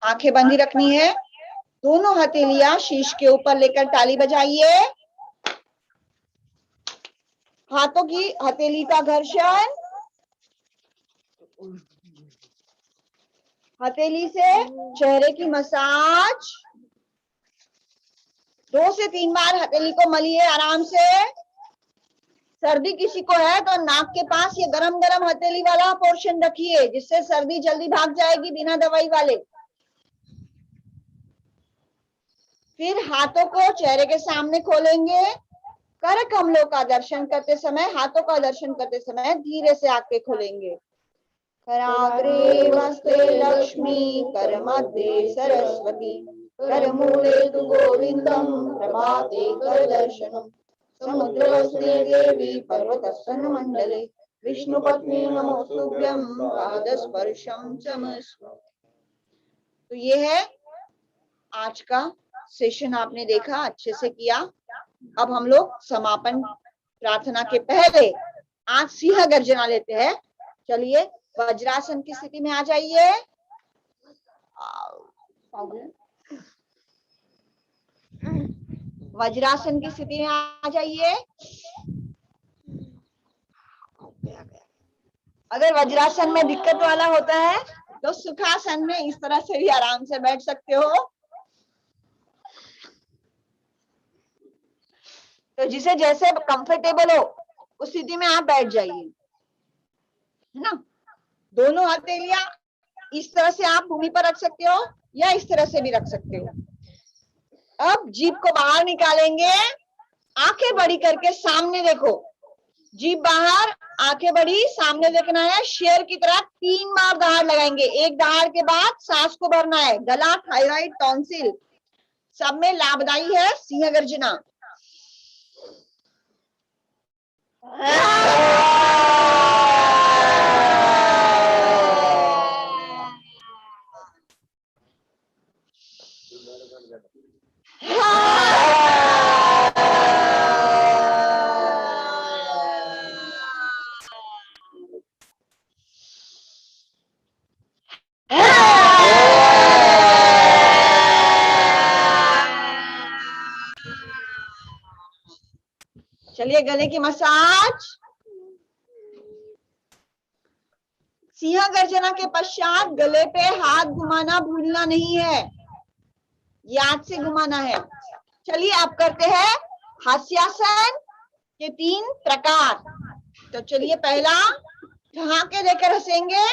आंखें बंदी रखनी है, दोनों हथेलियां शीश के ऊपर लेकर ताली बजाइए, हाथों की हथेली का घर्षण, हथेली से चेहरे की मसाज, 2 से 3 बार हथेली को मलिए आराम से। सर्दी किसी को है तो नाक के पास ये गरम गरम हथेली वाला पोर्शन रखिए, जिससे सर्दी जल्दी भाग जाएगी बिना दवाई वाले। फिर हाथों को चेहरे के सामने खोलेंगे, कर कमलों का दर्शन करते समय, हाथों का दर्शन करते समय धीरे से आंखें खोलेंगे। कराग्रे वस्ते लक्ष्मी, कर मध्ये सरस्वती, कर मूले तु गोविंदम, प्रभाते कर दर्शनम। समुद्रवस्ने देवी पर्वतस्तन मंडले विष्णुपत्नी नमोस्तुभ्यं पादस्पर्शं चमस्व। तो ये है आज का सेशन, आपने देखा, अच्छे से किया। अब हम लोग समापन प्रार्थना के पहले आज सिंह गर्जना लेते हैं। चलिए वज्रासन की स्थिति में आ जाइए। वज्रासन की स्थिति में आ जाइए। अगर वज्रासन में दिक्कत वाला होता है तो सुखासन में इस तरह से भी आराम से बैठ सकते हो। तो जिसे जैसे कंफर्टेबल हो उस स्थिति में आप बैठ जाइए, है ना। दोनों हथेलियां इस तरह से आप भूमि पर रख सकते हो या इस तरह से भी रख सकते हो। अब जीभ को बाहर निकालेंगे, आंखें बड़ी करके सामने देखो। जीभ बाहर, आंखें बड़ी, सामने देखना है। शेर की तरह 3 बार दहाड़ लगाएंगे। एक दहाड़ के बाद सांस को भरना है। गला, थायराइड, टॉन्सिल सब में लाभदायी है सिंह गर्जना। चलिए गले की मसाज। सिंह गर्जना के पश्चात गले पे हाथ घुमाना भूलना नहीं है, याद से घुमाना है। चलिए अब करते हैं हास्यासन के 3 प्रकार। तो चलिए पहला, ठहाके देकर हंसेंगे।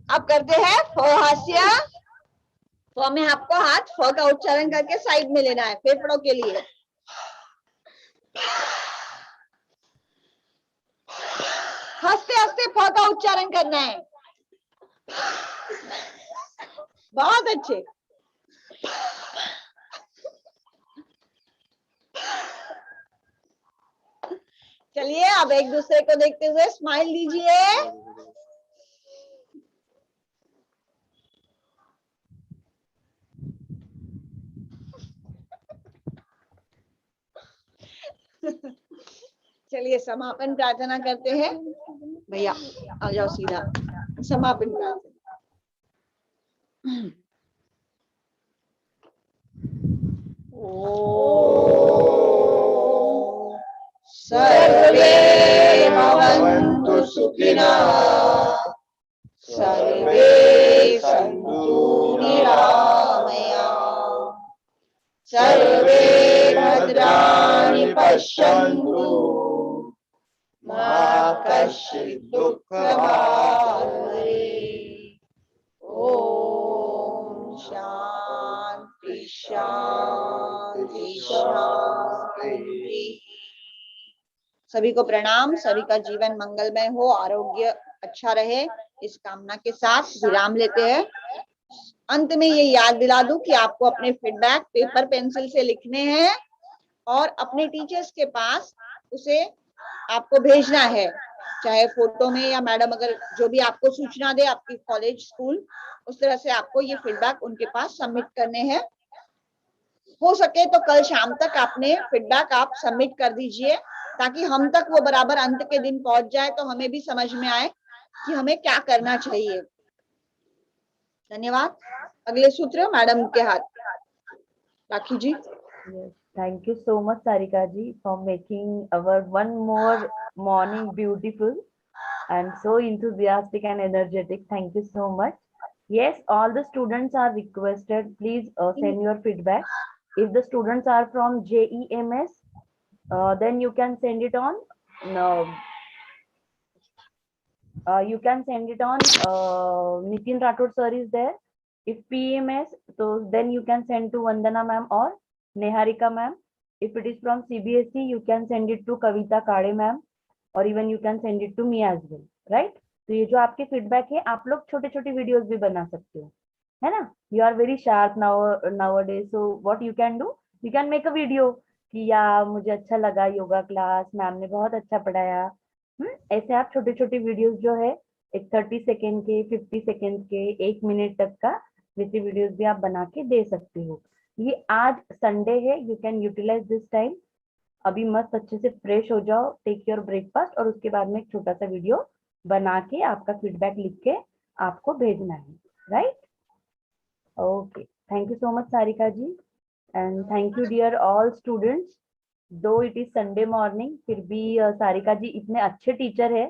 अब करते हैं फ हास्य। फ में आपको हाथ फ का उच्चारण करके साइड में लेना है फेफड़ों के लिए। हंसते हंसते फ का उच्चारण करना है। बहुत अच्छे। चलिए अब एक दूसरे को देखते हुए स्माइल दीजिए। चलिए समापन प्रार्थना करते हैं। भैया आ जाओ सीधा समापन प्रार्थना। सर्वे भवन्तु सुखिनः, सर्वे सन्तु निरामयाः, सर्वे भद्राणि पश्यन्तु, मा कश्चित् दुःखभाग् भवेत्। ओम शांति शांति शांति। सभी को प्रणाम। सभी का जीवन मंगलमय हो, आरोग्य अच्छा रहे, इस कामना के साथ विराम लेते हैं। अंत में ये याद दिला दूं कि आपको अपने फीडबैक पेपर पेंसिल से लिखने हैं और अपने टीचर्स के पास उसे आपको भेजना है, चाहे फोटो में या मैडम अगर जो भी आपको सूचना दे आपकी कॉलेज स्कूल, उस तरह से आपको ये फीडबैक उनके पास सबमिट करने हैं। हो सके तो कल शाम तक अपने फीडबैक आप सबमिट कर दीजिए ताकि हम तक वो बराबर अंत के दिन पहुंच जाए, तो हमें भी समझ में आए कि हमें क्या करना चाहिए। धन्यवाद। अगले सूत्र मैडम के हाथ। राखी जी। Yes, thank you so much, Sarika ji, for making our one more morning beautiful and so enthusiastic and energetic. Thank you so much. Yes, all the students are requested. Please send your feedback. If the students are from JEMS, then you can send it on You can send it on Nitin Rathod sir is there. If PMS, so then you can send to Vandana ma'am or Neharika ma'am. If it is from CBSE, you can send it to Kavita Kade ma'am, or even you can send it to me as well, right? तो ये जो आपके feedback है, आप लोग छोटे छोटे videos भी बना सकते हो, है ना? You are very sharp nowadays, so what you can do, you can make a video कि यार मुझे अच्छा लगा योगा क्लास, मैम ने बहुत अच्छा पढ़ाया। ऐसे आप छोटे छोटे वीडियोस जो है एक 30 सेकेंड के, 50 सेकेंड के, 1 मिनट तक का वैसे वीडियोस भी आप बना के दे सकते हो। ये आज संडे है, you can utilise this time. अभी मस्त अच्छे से फ्रेश हो जाओ, टेक योर ब्रेकफास्ट, और उसके बाद में एक छोटा सा वीडियो बना के आपका फीडबैक लिख के आपको भेजना है, right? Okay, thank you so much Sarika ji, and thank you dear all students. Though it is Sunday morning, फिर भी सारिका जी इतने अच्छे टीचर है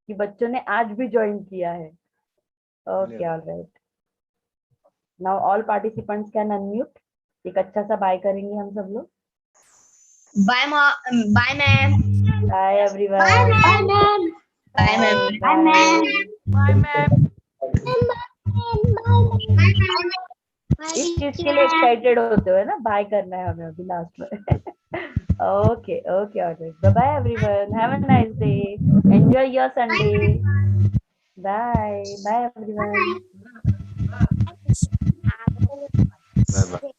कि बच्चों ने आज भी ज्वाइन किया है। Okay, all right, now all participants can unmute. एक अच्छा सा बाय करेंगे हम सब लोग। Bye, ma'am. Bye, ma'am. Bye everyone. Bye, ma'am. Bye, ma'am. Bye, ma'am. Bye, ma'am. इस चीज के लिए एक्साइटेड होते हो ना, बाय करना है हमें अभी लास्ट में। Okay okay, alright, bye bye everyone, have a nice day, enjoy your Sunday, bye bye everyone. Bye bye.